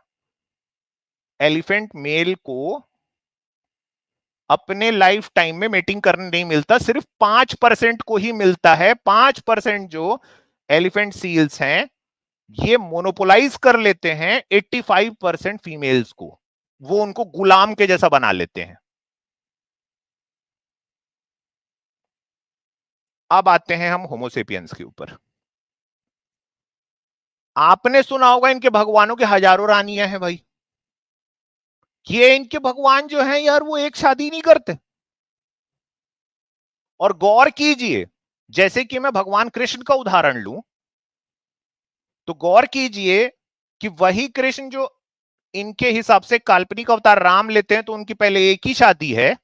एलिफेंट मेल को अपने लाइफ टाइम में मीटिंग करने नहीं मिलता, सिर्फ 5% को ही मिलता है। 5% जो एलिफेंट सील्स हैं ये मोनोपोलाइज कर लेते हैं 85% फीमेल्स को, वो उनको गुलाम के जैसा बना लेते हैं। अब आते हैं हम होमोसेपियंस के ऊपर। आपने सुना होगा इनके भगवानों के हजारों रानियां हैं भाई। ये इनके भगवान जो हैं यार वो एक शादी नहीं करते। और गौर कीजिए, जैसे कि मैं भगवान कृष्ण का उदाहरण लूं, तो गौर कीजिए कि वही कृष्ण जो इनके हिसाब से काल्पनिक अवतार राम लेते हैं, तो उनकी पहले एक ही शादी है।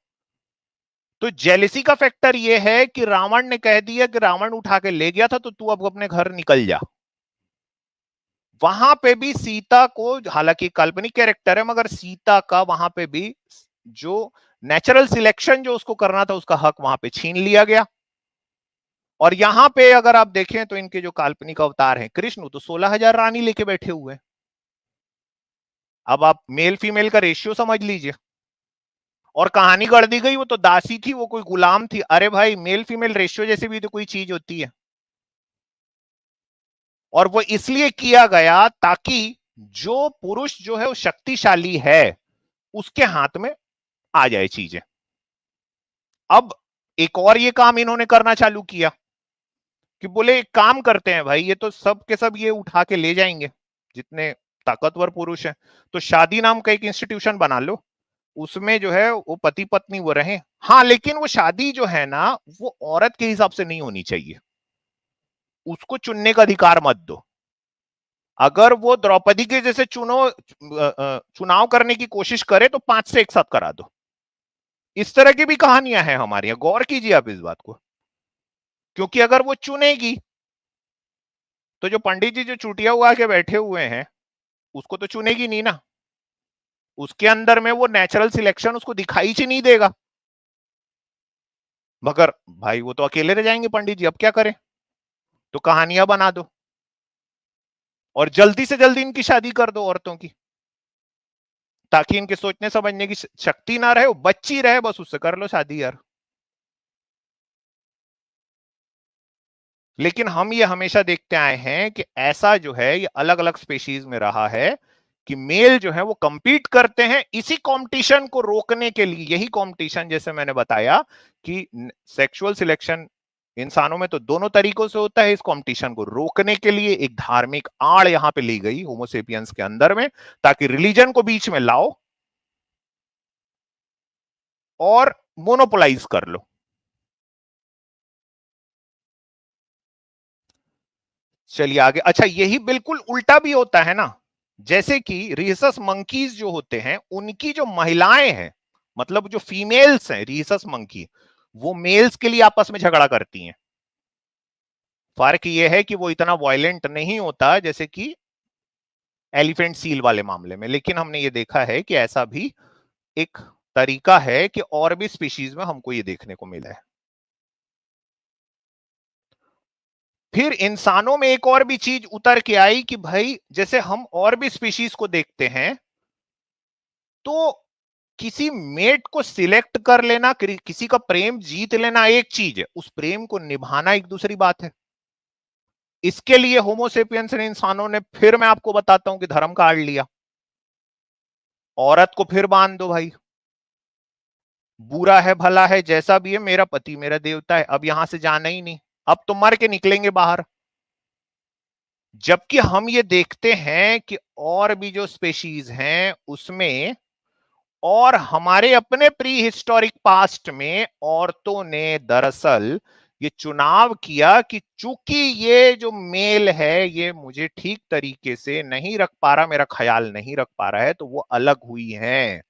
तो जेलिसी का फैक्टर यह है कि रावण ने कह दिया कि रावण उठा के ले गया था, तो तू अब अपने घर निकल जा। वहां पे भी सीता को, हालांकि काल्पनिक कैरेक्टर है, मगर सीता का वहां पे भी जो नेचुरल सिलेक्शन जो उसको करना था, उसका हक वहां पे छीन लिया गया। और यहां पे अगर आप देखें तो इनके जो काल्पनिक अवतार हैं कृष्ण, तो 16,000 रानी लेके बैठे हुए हैं। अब आप मेल फीमेल का रेशियो समझ लीजिए। और कहानी गढ़ दी गई, वो तो दासी थी, वो कोई गुलाम थी। अरे भाई, मेल फीमेल रेशियो जैसी भी तो कोई चीज होती है। और वो इसलिए किया गया ताकि जो पुरुष जो है वो शक्तिशाली है, उसके हाथ में आ जाए चीजें। अब एक और ये काम इन्होंने करना चालू किया कि बोले एक काम करते हैं भाई, ये तो सब के सब ये उठा के ले जाएंगे जितने ताकतवर पुरुष हैं, तो शादी नाम का एक इंस्टीट्यूशन बना लो। उसमें जो है वो पति पत्नी वो रहे। हाँ, लेकिन वो शादी जो है ना, वो औरत के हिसाब से नहीं होनी चाहिए। उसको चुनने का अधिकार मत दो। अगर वो द्रौपदी के जैसे चुनाव करने की कोशिश करे, तो 5 से एक साथ करा दो। इस तरह की भी कहानियां हैं हमारी यहां, गौर कीजिए आप इस बात को। क्योंकि अगर वो चुनेगी, तो जो पंडित जी जो चुटिया हुआ के बैठे हुए हैं, उसको तो चुनेगी नहीं ना। उसके अंदर में वो नेचुरल सिलेक्शन उसको दिखाई ही नहीं देगा। मगर भाई वो तो अकेले रह जाएंगे पंडित जी, अब क्या करें? तो कहानियां बना दो और जल्दी से जल्दी इनकी शादी कर दो औरतों की, ताकि इनके सोचने समझने की शक्ति ना रहे, वो बच्ची रहे, बस उससे कर लो शादी यार। लेकिन हम ये हमेशा देखते आए हैं कि ऐसा जो है ये अलग अलग स्पेशीज में रहा है कि मेल जो है वो compete करते हैं इसी कंपटीशन को रोकने के लिए। यही कंपटीशन, जैसे मैंने बताया कि सेक्सुअल सिलेक्शन इंसानों में तो दोनों तरीकों से होता है, इस कंपटीशन को रोकने के लिए एक धार्मिक आड़ यहां पे ली गई होमोसेपियंस के अंदर में, ताकि रिलीजन को बीच में लाओ और मोनोपोलाइज कर लो। चलिए आगे। अच्छा, यही बिल्कुल उल्टा भी होता है ना। जैसे कि रीसस मंकीज जो होते हैं, उनकी जो महिलाएं हैं, मतलब जो फीमेल्स हैं रीसस मंकी, वो मेल्स के लिए आपस में झगड़ा करती हैं। फर्क यह है कि वो इतना वायलेंट नहीं होता जैसे कि एलिफेंट सील वाले मामले में। लेकिन हमने ये देखा है कि ऐसा भी एक तरीका है कि और भी स्पीशीज में हमको ये देखने को मिला है। फिर इंसानों में एक और भी चीज उतर के आई कि भाई, जैसे हम और भी स्पीशीज को देखते हैं, तो किसी मेट को सिलेक्ट कर लेना, किसी का प्रेम जीत लेना एक चीज है, उस प्रेम को निभाना एक दूसरी बात है। इसके लिए होमोसेपियंस ने, इंसानों ने, फिर मैं आपको बताता हूं कि धर्म काट लिया। औरत को फिर बांध दो भाई, बुरा है भला है जैसा भी है, मेरा पति मेरा देवता है, अब यहां से जाना ही नहीं, अब तो मर के निकलेंगे बाहर। जबकि हम ये देखते हैं कि और भी जो स्पेशीज हैं उसमें, और हमारे अपने प्री हिस्टोरिक पास्ट में औरतों ने दरअसल ये चुनाव किया कि चूंकि ये जो मेल है ये मुझे ठीक तरीके से नहीं रख पा रहा, मेरा ख्याल नहीं रख पा रहा है, तो वो अलग हुई हैं।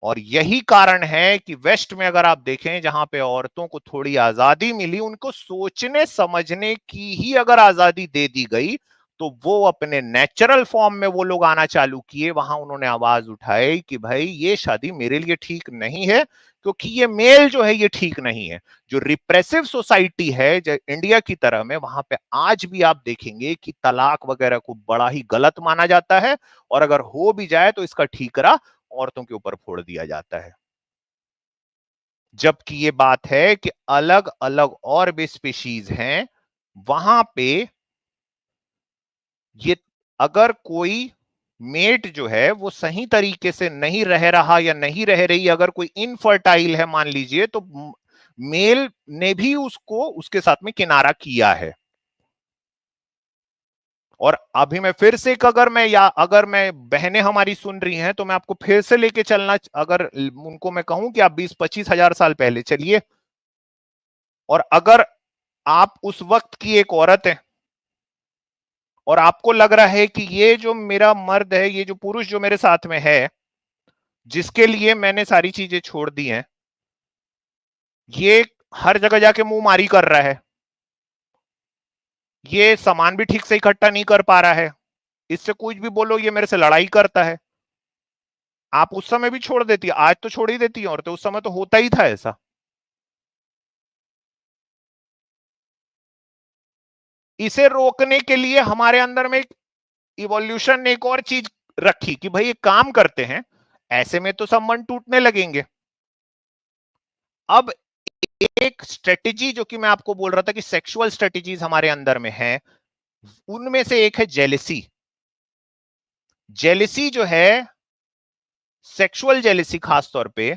और यही कारण है कि वेस्ट में अगर आप देखें, जहां पे औरतों को थोड़ी आजादी मिली, उनको सोचने समझने की ही अगर आजादी दे दी गई, तो वो अपने नेचुरल फॉर्म में वो लोग आना चालू किए। वहां उन्होंने आवाज उठाई कि भाई ये शादी मेरे लिए ठीक नहीं है, क्योंकि ये मेल जो है ये ठीक नहीं है। जो रिप्रेसिव सोसाइटी है जो इंडिया की तरह में, वहां पे आज भी आप देखेंगे कि तलाक वगैरह को बड़ा ही गलत माना जाता है, और अगर हो भी जाए तो इसका ठीकरा औरतों के ऊपर फोड़ दिया जाता है। जबकि ये बात है कि अलग अलग और भी स्पीशीज हैं, वहां पे ये, अगर कोई मेट जो है वो सही तरीके से नहीं रह रहा या नहीं रह रही, अगर कोई इनफर्टाइल है मान लीजिए, तो मेल ने भी उसको उसके साथ में किनारा किया है। और अभी मैं फिर से अगर मैं बहनें हमारी सुन रही हैं तो मैं आपको फिर से लेके चलना, अगर उनको मैं कहूं कि आप 20-25 हजार साल पहले चलिए, और अगर आप उस वक्त की एक औरत है और आपको लग रहा है कि ये जो मेरा मर्द है, ये जो पुरुष जो मेरे साथ में है, जिसके लिए मैंने सारी चीजें छोड़ दी हैं, ये हर जगह जाके मुंह मारी कर रहा है, ये सामान भी ठीक से इकट्ठा नहीं कर पा रहा है, इससे कुछ भी बोलो ये मेरे से लड़ाई करता है, आप उस समय भी छोड़ देती है? आज तो छोड़ ही देती है औरतें, उस समय तो होता ही था ऐसा। इसे रोकने के लिए हमारे अंदर में इवोल्यूशन ने एक और चीज रखी कि भाई एक काम करते हैं, ऐसे में तो संबंध टूटने लगेंगे। अब एक स्ट्रेटेजी जो कि मैं आपको बोल रहा था कि सेक्सुअल स्ट्रेटेजीज हमारे अंदर में है, उनमें से एक है जेलिसी। जेलिसी जो है, सेक्सुअल जेलिसी खास तौर पे,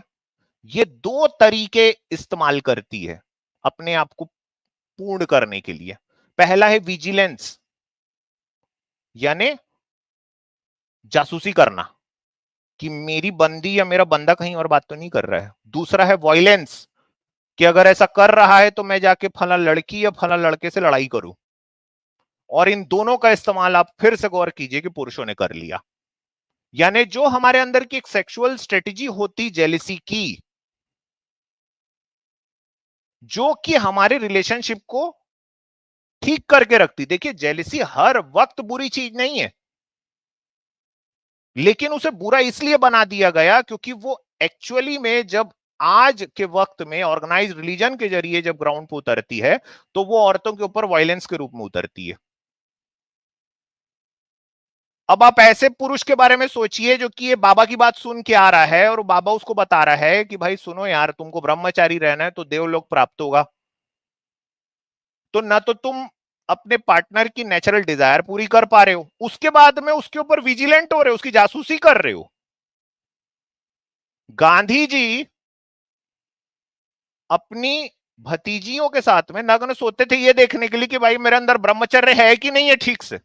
ये दो तरीके इस्तेमाल करती है अपने आप को पूर्ण करने के लिए। पहला है विजिलेंस, यानी जासूसी करना कि मेरी बंदी या मेरा बंदा कहीं और बात तो नहीं कर रहा है। दूसरा है वॉयलेंस, कि अगर ऐसा कर रहा है तो मैं जाके फला लड़की या फला लड़के से लड़ाई करूं। और इन दोनों का इस्तेमाल आप फिर से गौर कीजिए कि पुरुषों ने कर लिया। यानी जो हमारे अंदर की एक सेक्सुअल स्ट्रेटेजी होती जेलिसी की, जो कि हमारे रिलेशनशिप को ठीक करके रखती। देखिए, जेलिसी हर वक्त बुरी चीज नहीं है, लेकिन उसे बुरा इसलिए बना दिया गया क्योंकि वो एक्चुअली में जब आज के वक्त में ऑर्गेनाइज रिलीजन के जरिए जब ग्राउंड पर उतरती है, तो वो औरतों के ऊपर वायलेंस के रूप में उतरती है। अब आप ऐसे पुरुष के बारे में सोचिए जो कि ये बाबा की बात सुन के आ रहा है और बाबा उसको बता रहा है कि भाई सुनो यार, तुमको ब्रह्मचारी रहना है तो देवलोक प्राप्त होगा। तो ना तो तुम अपने पार्टनर की नेचुरल डिजायर पूरी कर पा रहे हो, उसके बाद में उसके ऊपर विजिलेंट हो रहे हो, उसकी जासूसी कर रहे हो। गांधी जी अपनी भतीजियों के साथ में नग्न सोते थे ये देखने के लिए कि भाई मेरे अंदर ब्रह्मचर्य है कि नहीं है ठीक से।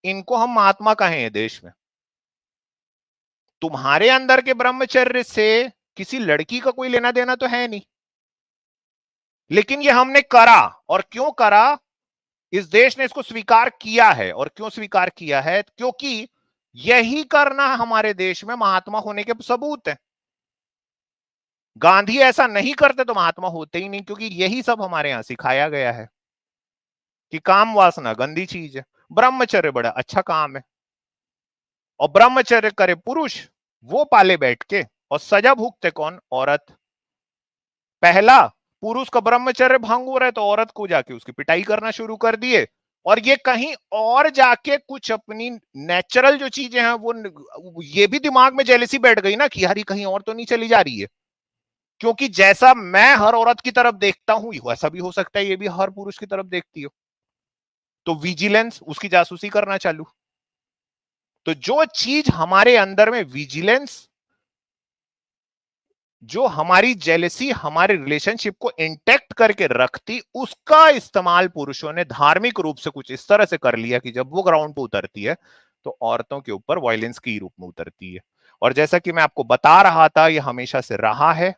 इनको हम महात्मा कहे हैं देश में। तुम्हारे अंदर के ब्रह्मचर्य से किसी लड़की का कोई लेना देना तो है नहीं, लेकिन ये हमने करा। और क्यों करा? इस देश ने इसको स्वीकार किया है। और क्यों स्वीकार किया है? क्योंकि यही करना हमारे देश में महात्मा होने के सबूत है। गांधी ऐसा नहीं करते तो महात्मा होते ही नहीं, क्योंकि यही सब हमारे यहां सिखाया गया है कि काम वासना गंदी चीज है, ब्रह्मचर्य बड़ा अच्छा काम है। और ब्रह्मचर्य करे पुरुष, वो पाले बैठ के, और सजा भुगते कौन? औरत। पहला, पुरुष का ब्रह्मचर्य भंग हो रहा है तो औरत को जाके उसकी पिटाई करना शुरू कर दिए, और ये कहीं और जाके कुछ अपनी नेचुरल जो चीजें हैं वो ये भी दिमाग में जेलसी बैठ गई ना कि यार ये कहीं और तो नहीं चली जा रही है, क्योंकि जैसा मैं हर औरत की तरफ देखता हूं वैसा भी हो सकता है ये भी हर पुरुष की तरफ देखती हो। तो विजिलेंस, उसकी जासूसी करना चालू। तो जो चीज हमारे अंदर में विजिलेंस, जो हमारी जेलसी हमारे रिलेशनशिप को इंटैक्ट करके रखती, उसका इस्तेमाल पुरुषों ने धार्मिक रूप से कुछ इस तरह से कर लिया कि जब वो ग्राउंड पे उतरती है तो औरतों के ऊपर वायलेंस के रूप में उतरती है। और जैसा कि मैं आपको बता रहा था, ये हमेशा से रहा है।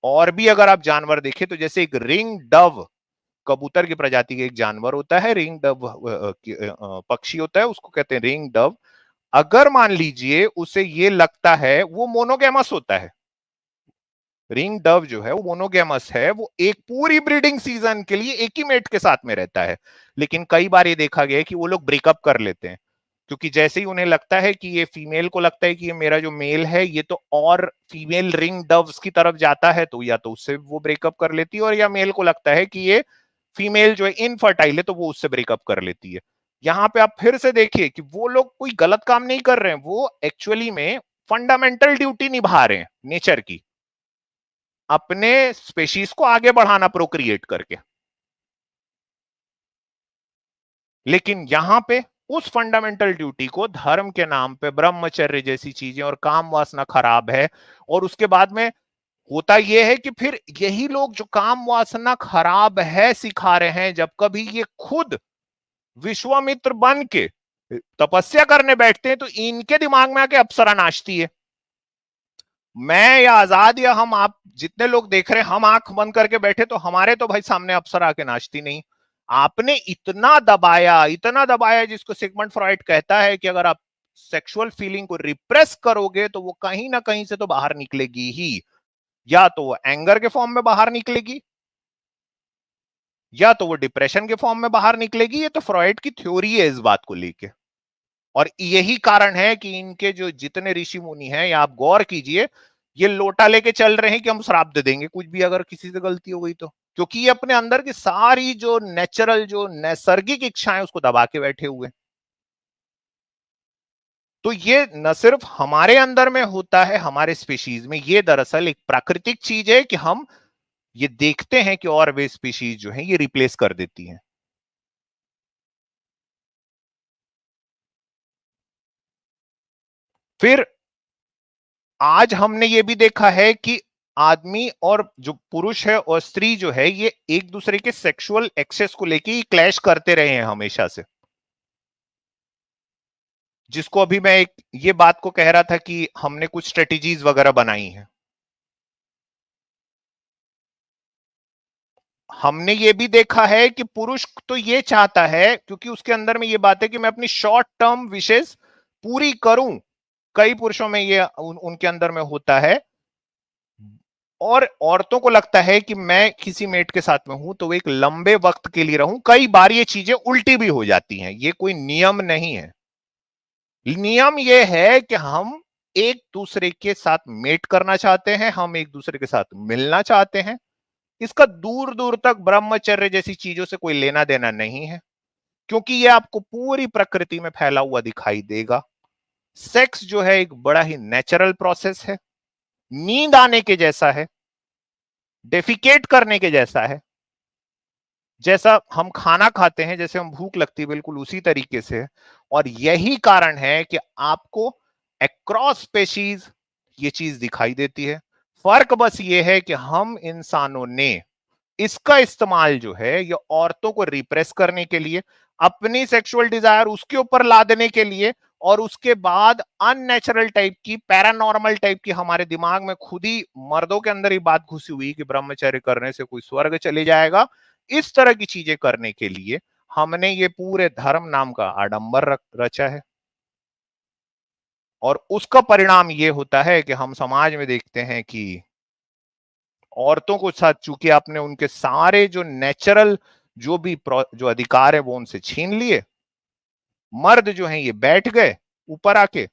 और भी अगर आप जानवर देखें तो जैसे एक रिंग डव, कबूतर की प्रजाति का एक जानवर होता है, रिंग डव पक्षी होता है, उसको कहते हैं रिंग डव। अगर मान लीजिए उसे ये लगता है, वो मोनोगैमस होता है, रिंग डव जो है वो मोनोगैमस है, वो एक पूरी ब्रीडिंग सीजन के लिए एक ही मेट के साथ में रहता है। लेकिन कई बार ये देखा गया है कि वो लोग ब्रेकअप कर लेते हैं, क्योंकि जैसे ही उन्हें लगता है कि ये फीमेल को लगता है कि ये मेरा जो मेल है ये तो और फीमेल रिंग डव्स की तरफ जाता है, तो या तो उससे वो ब्रेकअप कर लेती है, और या मेल को लगता है कि ये फीमेल जो है इनफर्टाइल है तो वो उससे ब्रेकअप कर लेती है। यहां पे आप फिर से देखिए कि वो लोग कोई गलत काम नहीं कर रहे हैं, वो एक्चुअली में फंडामेंटल ड्यूटी निभा रहे हैं नेचर की, अपने स्पेशीज को आगे बढ़ाना प्रोक्रिएट करके। लेकिन यहां पे उस फंडामेंटल ड्यूटी को धर्म के नाम पे ब्रह्मचर्य जैसी चीजें और काम वासना खराब है। और उसके बाद में होता यह है कि फिर यही लोग जो काम वासना खराब है सिखा रहे हैं, जब कभी ये खुद विश्वामित्र बन के तपस्या करने बैठते हैं तो इनके दिमाग में आके अप्सरा नाचती है। मैं या आजाद या हम, आप जितने लोग देख रहे हैं, हम आंख बंद करके बैठे तो हमारे तो भाई सामने अप्सरा आके नाचती नहीं। आपने इतना दबाया जिसको सिगमंड फ्रॉइड कहता है कि अगर आप सेक्सुअल फीलिंग को रिप्रेस करोगे तो वो कहीं ना कहीं से तो बाहर निकलेगी ही, या तो वो एंगर के फॉर्म में बाहर निकलेगी या तो वो डिप्रेशन के फॉर्म में बाहर निकलेगी। ये तो फ्रॉइड की थ्योरी है इस बात को लेके, और यही कारण है कि इनके जो जितने ऋषि मुनि हैं, या आप गौर कीजिए, ये लोटा लेके चल रहे हैं कि हम श्राप दे देंगे कुछ भी अगर किसी से गलती हो गई तो, क्योंकि ये अपने अंदर की सारी जो नेचुरल, जो नैसर्गिक इच्छाएं उसको दबा के बैठे हुए। तो ये न सिर्फ हमारे अंदर में होता है, हमारे स्पीशीज में, ये दरअसल एक प्राकृतिक चीज है कि हम ये देखते हैं कि और वे स्पीशीज जो है ये रिप्लेस कर देती हैं। फिर आज हमने ये भी देखा है कि आदमी और जो पुरुष है और स्त्री जो है ये एक दूसरे के सेक्सुअल एक्सेस को लेके ही क्लैश करते रहे हैं हमेशा से, जिसको अभी मैं एक ये बात को कह रहा था कि हमने कुछ स्ट्रेटेजीज वगैरह बनाई हैं। हमने ये भी देखा है कि पुरुष तो ये चाहता है, क्योंकि उसके अंदर में ये बात है कि मैं अपनी शॉर्ट टर्म विशेष पूरी करूं। कई पुरुषों में ये उनके अंदर में होता है, और औरतों को लगता है कि मैं किसी मेट के साथ में हूं तो एक लंबे वक्त के लिए रहूं। कई बार ये चीजें उल्टी भी हो जाती हैं, ये कोई नियम नहीं है। नियम ये है कि हम एक दूसरे के साथ मेट करना चाहते हैं, हम एक दूसरे के साथ मिलना चाहते हैं। इसका दूर दूर तक ब्रह्मचर्य जैसी चीजों से कोई लेना देना नहीं है, क्योंकि ये आपको पूरी प्रकृति में फैला हुआ दिखाई देगा। सेक्स जो है एक बड़ा ही नेचुरल प्रोसेस है, नींद आने के जैसा है, डेफिकेट करने के जैसा है। जैसा हम खाना खाते हैं, जैसे हम भूख लगती है, बिल्कुल उसी तरीके से है। और यही कारण है कि आपको अक्रॉस स्पेशीज ये चीज दिखाई देती है। फर्क बस ये है कि हम इंसानों ने इसका इस्तेमाल जो है ये औरतों को रिप्रेस करने के लिए, अपनी सेक्सुअल डिजायर उसके ऊपर ला देने के लिए, और उसके बाद अननेचुरल टाइप की, पैरानॉर्मल टाइप की हमारे दिमाग में खुद ही मर्दों के अंदर ही बात घुसी हुई कि ब्रह्मचर्य करने से कोई स्वर्ग चले जाएगा। इस तरह की चीजें करने के लिए हमने ये पूरे धर्म नाम का आडंबर रचा है, और उसका परिणाम ये होता है कि हम समाज में देखते हैं कि औरतों को साथ, चूंकि आपने उनके सारे जो नेचुरल जो अधिकार है वो उनसे छीन लिए, मर्द जो हैं ये बैठ गए ऊपर आके।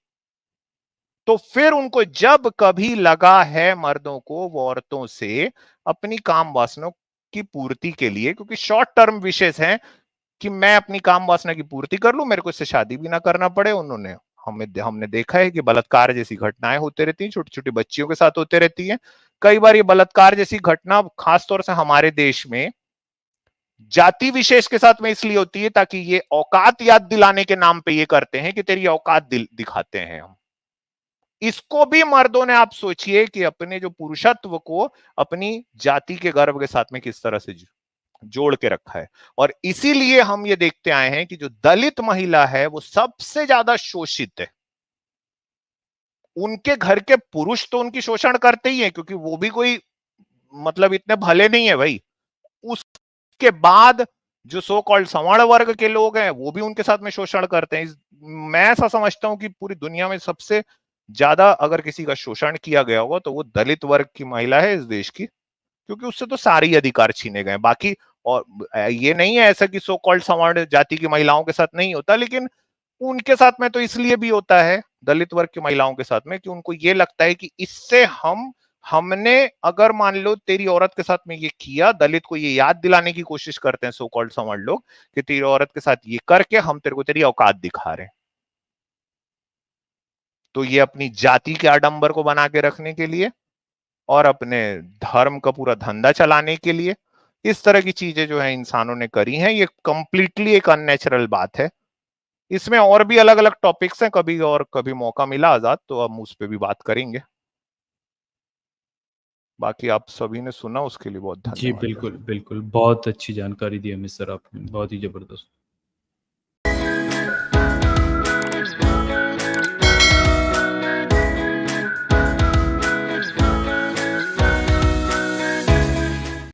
तो फिर उनको जब कभी लगा है मर्दों को वो औरतों से अपनी काम वासना की पूर्ति के लिए, क्योंकि शॉर्ट टर्म विशेष हैं कि मैं अपनी काम वासना की पूर्ति कर लूं, मेरे को इससे शादी भी ना करना पड़े, उन्होंने हमने देखा है कि बलात्कार जैसी घटनाएं होते रहती हैं, छोटी छोटी बच्चियों के साथ होते रहती हैं। कई बार ये बलात्कार जैसी घटना खासतौर से हमारे देश में जाति विशेष के साथ में इसलिए होती है ताकि ये औकात याद दिलाने के नाम पे ये करते हैं कि तेरी औकात दिखाते हैं हम। इसको भी मर्दों ने, आप सोचिए कि अपने जो पुरुषत्व को अपनी जाति के गर्व के साथ में किस तरह से जोड़ के रखा है। और इसीलिए हम ये देखते आए हैं कि जो दलित महिला है वो सबसे ज्यादा शोषित है। उनके घर के पुरुष तो उनकी शोषण करते ही है, क्योंकि वो भी कोई मतलब इतने भले नहीं है भाई। उसके बाद जो सो कॉल्ड सवर्ण वर्ग के लोग हैं वो भी उनके साथ में शोषण करते हैं। मैं ऐसा समझता हूं कि पूरी दुनिया में सबसे ज्यादा अगर किसी का शोषण किया गया होगा तो वो दलित वर्ग की महिला है इस देश की, क्योंकि उससे तो सारे ही अधिकार छीने गए बाकी। और ये नहीं है ऐसा कि सो कॉल्ड सवर्ण जाति की महिलाओं के साथ नहीं होता, लेकिन उनके साथ में तो इसलिए भी होता है, दलित वर्ग की महिलाओं के साथ में, कि उनको ये लगता है कि इससे हमने अगर मान लो तेरी औरत के साथ में ये किया, दलित को ये याद दिलाने की कोशिश करते हैं सो कॉल्ड सवर्ण लोग कि तेरी औरत के साथ ये करके हम तेरे को तेरी औकात दिखा रहे हैं। तो ये अपनी जाति के आडंबर को बना के रखने के लिए और अपने धर्म का पूरा धंधा चलाने के लिए इस तरह की चीजें जो है इंसानों ने करी हैं। ये कंप्लीटली एक अननेचुरल बात है। इसमें और भी अलग अलग टॉपिक्स हैं, कभी और कभी मौका मिला आजाद तो हम उस पर भी बात करेंगे। बाकी आप सभी ने सुना उसके लिए बहुत जी धन्यवाद। बिल्कुल बिल्कुल, बहुत अच्छी जानकारी दी हमें सर आपने, बहुत ही जबरदस्त।